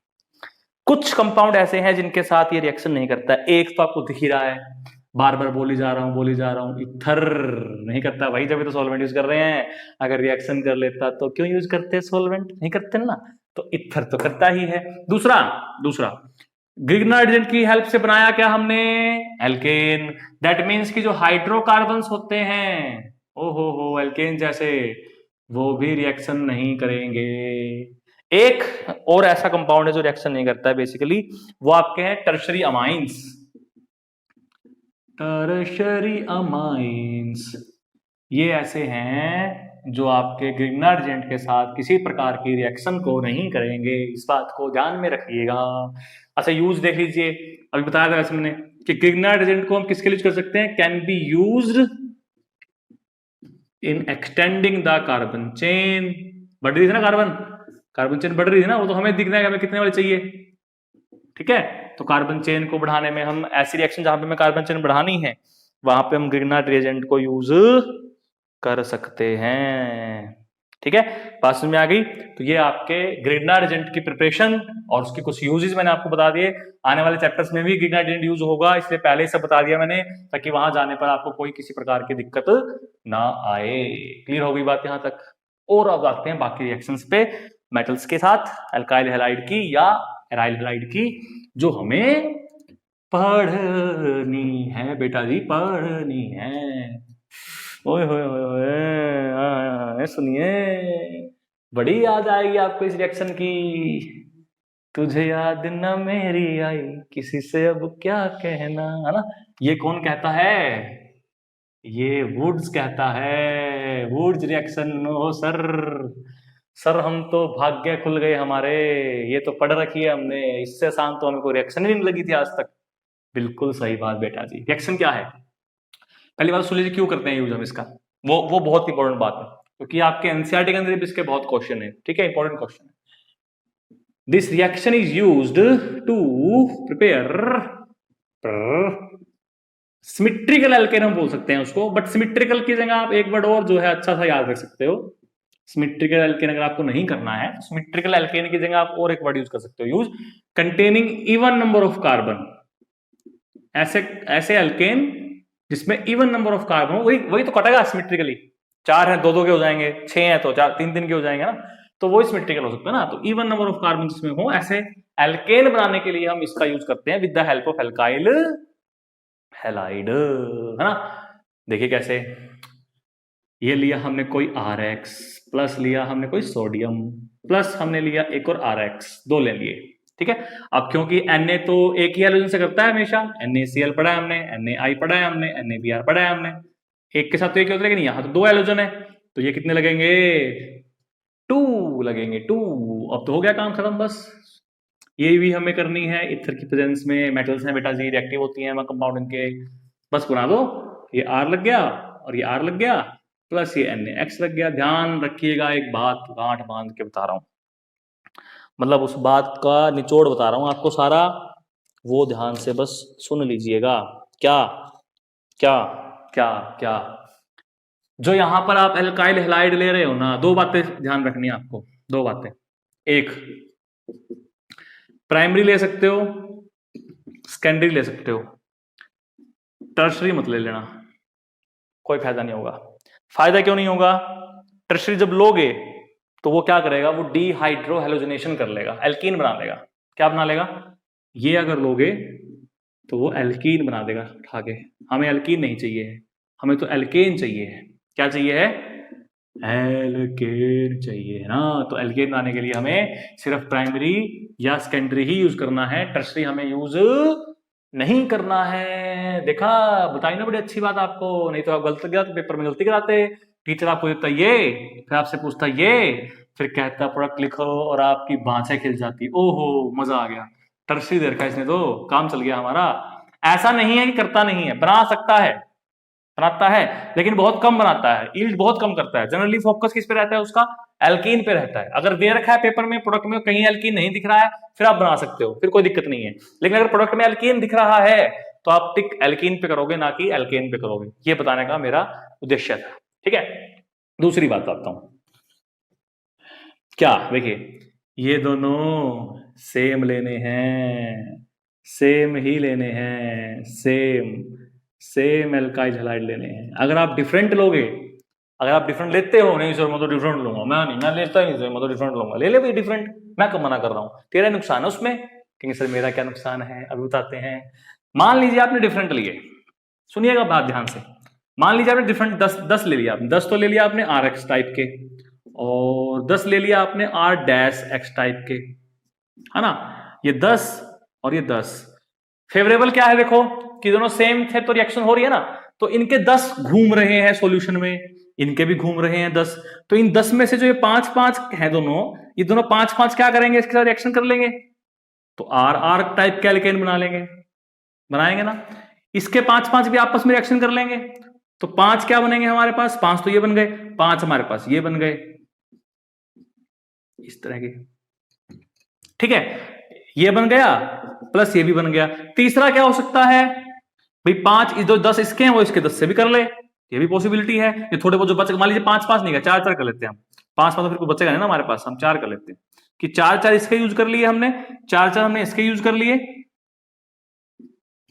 Speaker 1: कुछ कंपाउंड ऐसे हैं जिनके साथ ये रिएक्शन नहीं करता है, एक तो आपको दिख ही रहा है, बार बार बोली जा रहा हूं, इथर नहीं करता भाई, जब तो सॉल्वेंट यूज कर रहे हैं। अगर रिएक्शन कर लेता तो क्यों यूज करते सॉल्वेंट, नहीं करते ना, तो इथर तो करता ही है। दूसरा ग्रिग्नार्ड रीजेंट की हेल्प से बनाया क्या हमने, एल्केन। दैट मीन्स कि जो हाइड्रोकार्बन्स होते हैं, ओ हो एल्केन जैसे, वो भी रिएक्शन नहीं करेंगे। एक और ऐसा कंपाउंड है जो रिएक्शन नहीं करता है बेसिकली, वो आपके हैं टर्शरी अमाइंस। टर्शरी अमाइंस ये ऐसे हैं जो आपके ग्रिग्नार्ड रीजेंट के साथ किसी प्रकार की रिएक्शन को नहीं करेंगे, इस बात को ध्यान में रखिएगा। अच्छा यूज देख लीजिए, अभी बताया था वैसे मैंने कि ग्रिग्नार्ड रीजेंट को हम किसके लिए कर सकते हैं, can be used in extending the carbon chain. बढ़ रही थी ना कार्बन चेन बढ़ रही थी ना, वो तो हमें दिखना है कि हमें कितने वाले चाहिए, ठीक है। तो कार्बन चेन को बढ़ाने में हम ऐसी रिएक्शन जहां पे हमें कार्बन चेन बढ़ानी है, वहां पे हम ग्रिग्नार्ड रिएजेंट को यूज कर सकते हैं, ठीक है। बात समझ में आ गई? तो ये आपके ग्रिग्नार्ड एजेंट की प्रिपरेशन और उसके कुछ यूजेस मैंने आपको बता दिए। आने वाले चैप्टर्स में भी ग्रिग्नार्ड एजेंट यूज होगा, इसलिए पहले ही सब बता दिया मैंने, ताकि वहां जाने पर आपको कोई किसी प्रकार की दिक्कत ना आए। क्लियर हो गई बात यहां तक? और अब आते हैं बाकी रिएक्शंस पे, मेटल्स के साथ अल्काइल हैलाइड की या एराइल हैलाइड की, जो हमें पढ़नी है बेटा जी, पढ़नी है। ओए होए होए होए, सुनिए, बड़ी याद आएगी आपको इस रिएक्शन की। तुझे याद न मेरी आई, किसी से अब क्या कहना, है ना। ये कौन कहता है, ये वुड्स कहता है, वुड्स रिएक्शन। हो सर हम तो भाग्य खुल गए हमारे, ये तो पढ़ रखी है हमने, इससे आसान तो हमको रिएक्शन ही नहीं लगी थी आज तक। बिल्कुल सही बात बेटा जी। रिएक्शन क्या है, पहली बात सुन लीजिए, क्यों करते हैं यूज हम इसका, वो बहुत इंपॉर्टेंट बात है, क्योंकि आपके एनसीईआरटी के अंदर भी इसके बहुत क्वेश्चन है, ठीक है, इंपॉर्टेंट क्वेश्चन है। This reaction is used to prepare symmetrical alkane, हम बोल सकते हैं उसको, बट सिमेट्रिकल की जगह आप एक वर्ड और जो है अच्छा सा याद रख सकते हो। सिमेट्रिकल एल्केन अगर आपको नहीं करना है, सिमेट्रिकल एल्केन की जगह आप और एक वर्ड यूज कर सकते हो, use containing even number of carbon. ऐसे एल्केन जिसमें इवन नंबर ऑफ कार्बन, वही तो कटेगा सिमेट्रिकली। 4 है 2 के हो जाएंगे, 6 है तो 3 के हो जाएंगे ना, तो वो सिमेट्रिकल हो सकता है ना। तो इवन नंबर ऑफ कार्बन जिसमें हो, ऐसे एल्केन बनाने के लिए हम इसका यूज करते हैं with the help of alkyl halide, है ना। देखिए कैसे, ये लिया हमने कोई RX, प्लस लिया हमने कोई सोडियम, प्लस हमने लिया एक और RX, 2 ले लिए, ठीक है। अब क्योंकि Na तो एक ही हैलोजन से करता है हमेशा, NaCl पढ़ा है हमने, NaI पढ़ा है हमने, NaBr पढ़ा है हमने, एक के साथ तो एक होता है कि नहीं, यहाँ तो दो हैलोजन है, तो ये कितने लगेंगे, 2 लगेंगे, 2। अब तो हो गया काम खत्म बस। ये भी हमें करनी है ईथर की प्रेजेंस में, मेटल्स हैं बेटा जी, रिएक्टिव होती हैं कंपाउंड इनके, बस बना दो, ये R लग गया और ये R लग गया, प्लस ये NaX लग गया। ध्यान रखिएगा, एक बात गांठ बांध के बता रहा हूं, मतलब उस बात का निचोड़ बता रहा हूं आपको सारा, वो ध्यान से बस सुन लीजिएगा। क्या क्या क्या क्या जो यहां पर आप एल्काइल हैलाइड ले रहे हो ना, दो बातें ध्यान रखनी है आपको, दो बातें। एक, प्राइमरी ले सकते हो, सेकेंडरी ले सकते हो, टर्शरी मत ले लेना, कोई फायदा नहीं होगा। फायदा क्यों नहीं होगा, टर्शरी जब लोगे तो वो क्या करेगा, वो डीहाइड्रो हेलोजनेशन कर लेगा, एल्कीन बना लेगा। क्या बना लेगा, ये अगर लोगे तो वो एल्कीन बना देगा उठा के। हमें एल्कीन नहीं चाहिए, हमें तो एल्केन चाहिए है। क्या चाहिए है, एल्केन चाहिए है ना। तो एल्केन बनाने के लिए हमें सिर्फ प्राइमरी या सेकेंडरी ही यूज करना है, टर्शरी हमें यूज नहीं करना है। देखा, बताई ना बड़ी अच्छी बात आपको, नहीं तो आप गलत गया तो पेपर में गलती कराते, टीचर आपको देता ये, फिर आपसे पूछता ये, फिर कहता प्रोडक्ट लिखो और आपकी बाँछें खिल जाती। ओहो मजा आ गया, टर्शरी दे रखा इसने तो, काम चल गया हमारा। ऐसा नहीं है कि करता नहीं है, बना सकता है, बनाता है, लेकिन बहुत कम बनाता है, यील्ड बहुत कम करता है। जनरली फोकस किस पे रहता है उसका, एल्कीन पे रहता है। अगर दे रखा है पेपर में प्रोडक्ट में कहीं एल्कीन नहीं दिख रहा है, फिर आप बना सकते हो, फिर कोई दिक्कत नहीं है। लेकिन अगर प्रोडक्ट में एल्कीन दिख रहा है तो आप टिक एल्कीन पे करोगे, ना कि एल्केन पे करोगे। ये बताने का मेरा उद्देश्य था, ठीक है। दूसरी बात बताता हूं, क्या देखिए, ये दोनों सेम लेने हैं, सेम ही लेने हैं, सेम एल्काइल हैलाइड लेने हैं। अगर आप डिफरेंट लोगे, अगर आप डिफरेंट लेते हो, नहीं सर मैं तो डिफरेंट लूंगा, मैं लेता ही नहीं सर, मैं तो डिफरेंट लूंगा, ले ले भाई डिफरेंट, मैं कब मना कर रहा हूं, तेरा नुकसान है उसमें। कहेंगे सर मेरा क्या नुकसान है, अभी बताते हैं। मान लीजिए आपने डिफरेंट लिए, सुनिएगा बात ध्यान से, मान लीजिए आपने डिफरेंट 10 ले लिया आपने, 10 तो ले लिया आपने आर एक्स टाइप के, और 10 ले लिया आपने आर डैश एक्स टाइप के, है ना। ये 10 और ये 10 फेवरेबल क्या है, देखो कि दोनों सेम थे तो रिएक्शन हो रही है ना, तो इनके 10 घूम रहे हैं सॉल्यूशन में, इनके भी घूम रहे हैं 10, तो इन 10 में से जो ये 5-5 है दोनों, ये दोनों 5-5 क्या करेंगे, इसके साथ रिएक्शन कर लेंगे, तो आर आर टाइप के एल्केन बना लेंगे, बनाएंगे ना। इसके 5-5 भी आपस में रिएक्शन कर लेंगे, तो 5 क्या बनेंगे हमारे पास, 5 तो ये बन गए, 5 हमारे पास ये बन गए, इस तरह के, ठीक है। ये बन गया प्लस ये भी बन गया। तीसरा क्या हो सकता है भाई, 5 जो 10 इसके हैं वो इसके 10 से भी कर ले, ये भी पॉसिबिलिटी है। ये थोड़े बहुत जो बच, मान लीजिए 5-5 नहीं है, 4-4 कर लेते हैं हम, 5-5 तो फिर कोई बचेगा नहीं ना हमारे पास, हम 4 कर लेते हैं कि 4-4 इसके यूज कर लिए हमने, 4-4 हमने इसके यूज कर लिए,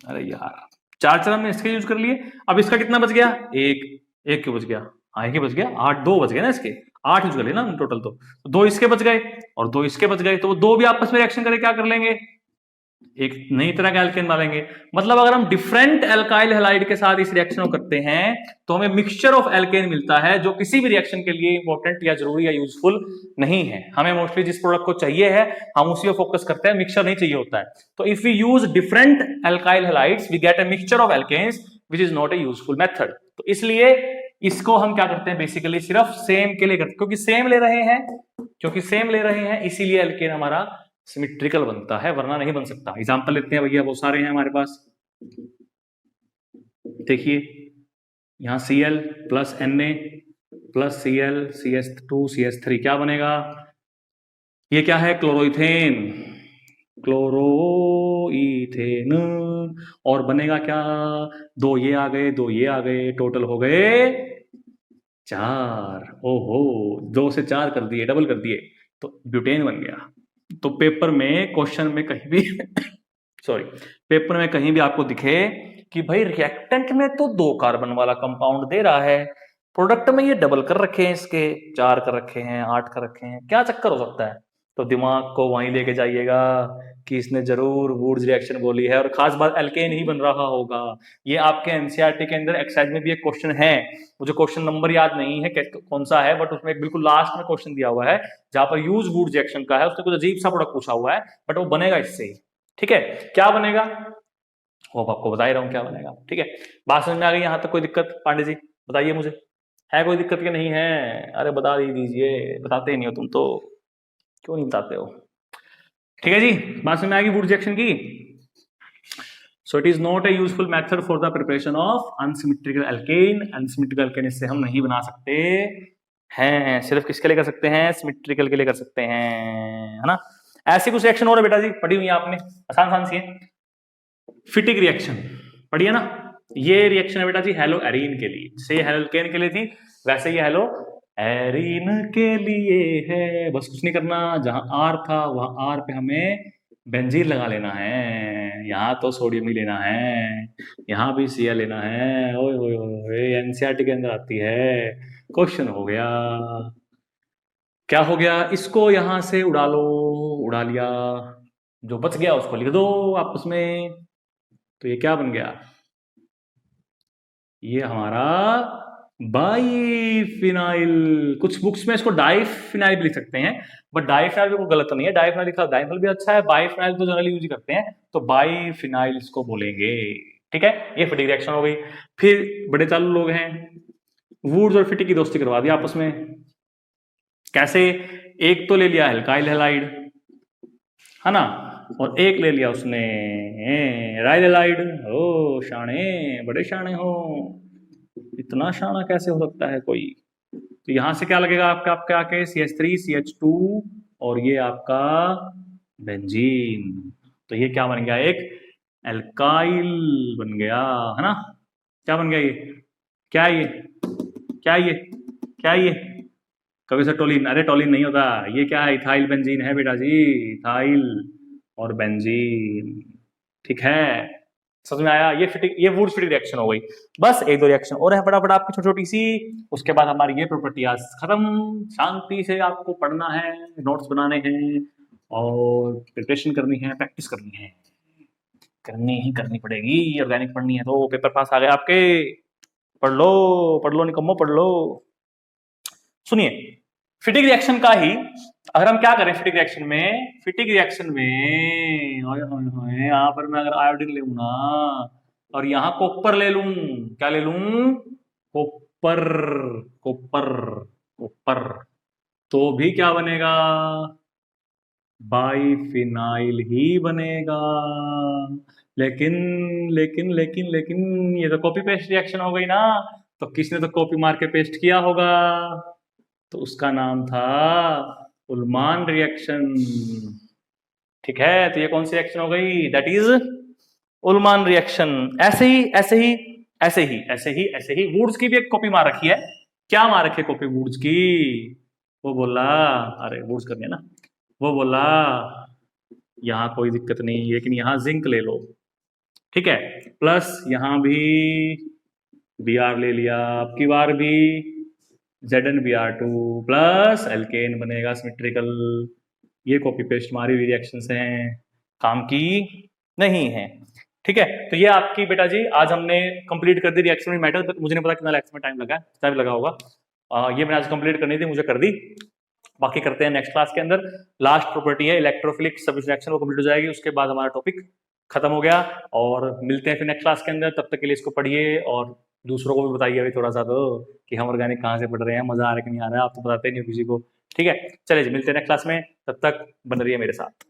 Speaker 1: अरे यार 4-4 हमने इसके यूज कर लिए। अब इसका कितना बच गया, एक क्यों बच गया, हाँ एक ही बच गया, 8 2 बच गए ना इसके, 8 यूज कर लिए ना टोटल, तो 2 इसके बच गए और 2 इसके बच गए, तो वो 2 भी आपस में रिएक्शन करके क्या कर लेंगे, एक नई तरह का एल्केन बनाएंगे। मतलब अगर हम डिफरेंट एल्काइल हैलाइड के साथ इस रिएक्शन को करते हैं तो हमें मिक्सचर ऑफ एल्केन मिलता है, जो किसी भी रिएक्शन के लिए इंपॉर्टेंट या जरूरी या यूजफुल नहीं है। हमें मोस्टली जिस प्रोडक्ट को चाहिए है हम उसी को फोकस करते हैं, मिक्सचर नहीं चाहिए होता है। तो if we use different alkyl halides we get a mixture of alkanes which is not a useful method. तो इसलिए इसको हम क्या करते हैं, बेसिकली सिर्फ सेम के लिए करते हैं, क्योंकि सेम ले रहे हैं इसीलिए एल्केन हमारा सिमेट्रिकल बनता है, वरना नहीं बन सकता। एग्जांपल लेते हैं भैया, बहुत सारे हैं हमारे पास, देखिए यहां Cl plus Na plus Cl CH2 CH3 क्या बनेगा, ये क्या है, क्लोरोइथेन, और बनेगा क्या, 2 ये आ गए, 2 ये आ गए, टोटल हो गए 4। ओहो 2 से 4 कर दिए, डबल कर दिए, तो ब्यूटेन बन गया। तो पेपर में क्वेश्चन में कहीं भी पेपर में कहीं भी आपको दिखे कि भाई रिएक्टेंट में तो 2 कार्बन वाला कंपाउंड दे रहा है, प्रोडक्ट में ये डबल कर रखे हैं, इसके 4 कर रखे हैं, 8 कर रखे हैं, क्या चक्कर हो सकता है, तो दिमाग को वहीं लेके जाइएगा कि इसने जरूर वुड्स रिएक्शन बोली है, और खास बात एल्केन ही बन रहा होगा। ये आपके एनसीईआरटी के अंदर एक्सरसाइज में भी एक क्वेश्चन है, मुझे क्वेश्चन नंबर याद नहीं है कौन सा है, बट उसमें एक बिल्कुल लास्ट में क्वेश्चन दिया हुआ है जहां पर यूज वुड्स रिएक्शन का है, उसने कुछ अजीब सा प्रोडक्ट पूछा हुआ है, बट वो बनेगा इससे ही। ठीक है, क्या बनेगा वो आपको बता ही रहा हूं क्या बनेगा। ठीक है, बात समझ में आ गई? यहां तक कोई दिक्कत पांडे जी बताइए मुझे, है कोई दिक्कत कि नहीं है? अरे बता दीजिए, बताते ही नहीं हो तुम तो, क्यों नहीं बताते हो? ठीक है जी, बात समझ में आ गई वुड्स रिएक्शन की? So it is not a useful method for the preparation of unsymmetrical alkane. Unsymmetrical alkane इससे हम नहीं बना सकते हैं, सिर्फ किसके लिए कर सकते हैं? सिमेट्रिकल के लिए कर सकते हैं, है ना। ऐसी कुछ रिएक्शन हो रहा है बेटा जी, पढ़ी हुई है आपने, आसान आसान सी है। फिटिक रिएक्शन पढ़िए ना, ये रिएक्शन है बेटा जी हेलो एरीन के लिए, जैसे हेलो एल्केन के लिए थी वैसे ये हेलो एरीन के लिए है। बस कुछ नहीं करना, जहां आर था वहां आर पे हमें बेंजीन लगा लेना है, यहाँ तो सोडियम ही लेना है, यहाँ भी Cl लेना है। ओए ओए ओए, एनसीईआरटी के अंदर आती है, क्वेश्चन हो गया। क्या हो गया? इसको यहां से उड़ा लो, उड़ा लिया, जो बच गया उसको लिख दो आपस में, तो ये क्या बन गया? ये हमारा बाईफिनाइल। कुछ बुक्स में इसको डाइफिनाइल भी लिख सकते हैं, बट डाइफिनाइल भी कोई गलत नहीं है, डाइफिनाइल लिखा, डाइफिनाइल भी अच्छा है, बाईफिनाइल तो जनरली यूज करते हैं, तो बाईफिनाइल इसको बोलेंगे। ठीक है, ये फिटिक रिएक्शन हो गई। फिर बड़े चालू लोग हैं, वुड्स और फिटिक की दोस्ती करवा दी आपस में। कैसे? एक तो ले लिया एल्काइल हैलाइड, है ना, और एक ले लिया उसने राइल हैलाइड। ओ शाणे, बड़े शाणे हो, इतना शाना कैसे हो सकता है कोई? तो यहां से क्या लगेगा आपका, आपके आके CH3 CH2 और ये आपका बेंजीन, तो ये क्या बन गया? एक एल्काइल बन गया, है ना। क्या बन गया ये? क्या है ये? क्या है ये? क्या है ये? कभी से टोलिन, अरे टोलिन नहीं होता, ये क्या है? इथाइल बेंजीन है बेटा जी, इथाइल और बेंजीन। ठीक है, समझ में आया? ये फिटिक, ये वुड्स फिटिक रिएक्शन हो गई। बस एक दो रिएक्शन और है फटाफट आपकी छोटी छोटी सी, उसके बाद हमारी ये प्रॉपर्टियां खत्म। शांति से आपको पढ़ना है, नोट्स बनाने हैं और प्रिपरेशन करनी है, प्रैक्टिस करनी है, करनी ही करनी पड़ेगी। ऑर्गेनिक पढ़नी है तो पेपर पास आ गए आपके, पढ़ लो निकम्मो, पढ़ लो। सुनिए, फिटिक रिएक्शन का ही अगर हम क्या करें फिटिक रिएक्शन में, फिटिक रिएक्शन में यहाँ पर मैं अगर आयोडीन ले ना और यहाँ कॉपर ले लूं, क्या ले लूं? कॉपर, कॉपर, कॉपर, तो भी क्या बनेगा? बाईफिनाइल ही बनेगा। लेकिन लेकिन लेकिन लेकिन ये तो कॉपी पेस्ट रिएक्शन हो गई ना, तो किसने तो कॉपी मार के पेस्ट किया होगा, तो उसका नाम था उल्मान रिएक्शन। ठीक है, तो ये कौन सी रिएक्शन हो गई? That is Ullmann reaction. ऐसे ही ऐसे ही ऐसे ही ऐसे ही ऐसे ही वुड्स की भी एक कॉपी मार रखी है। क्या मार रखी है कॉपी वुड्स की? वो बोला, अरे वुड्स करनी है ना, वो बोला यहां कोई दिक्कत नहीं, लेकिन यहां जिंक ले लो। ठीक है, प्लस यहां भी Br ले लिया, अब की बार भी ZnBr2 प्लस एल्केन बनेगा सिमेट्रिकल। ये कॉपी पेस्ट हमारी रिएक्शंस हैं, काम की नहीं है। ठीक है, तो ये आपकी बेटा जी आज हमने कंप्लीट कर दी रिएक्शन में मेटल। मुझे नहीं पता कितना रिएक्शन में टाइम लगा, कितना भी लगा होगा, ये मैंने आज कंप्लीट करनी थी, मुझे कर दी। बाकी करते हैं नेक्स्ट क्लास के अंदर। लास्ट प्रॉपर्टी है इलेक्ट्रोफिलिक सब्स्टिट्यूशन रिएक्शन, वो कंप्लीट हो जाएगी, उसके बाद हमारा टॉपिक खत्म हो गया। और मिलते हैं फिर नेक्स्ट क्लास के अंदर, तब तक के लिए इसको पढ़िए और दूसरों को भी बताइए अभी थोड़ा सा तो, कि हम ऑर्गेनिक कहाँ से पढ़ रहे हैं, मजा आ रहा है कि नहीं आ रहा है, आप तो बताते नहीं हो किसी को। ठीक है, चलिए जी, मिलते हैं नेक्स्ट क्लास में, तब तक बन रही है मेरे साथ।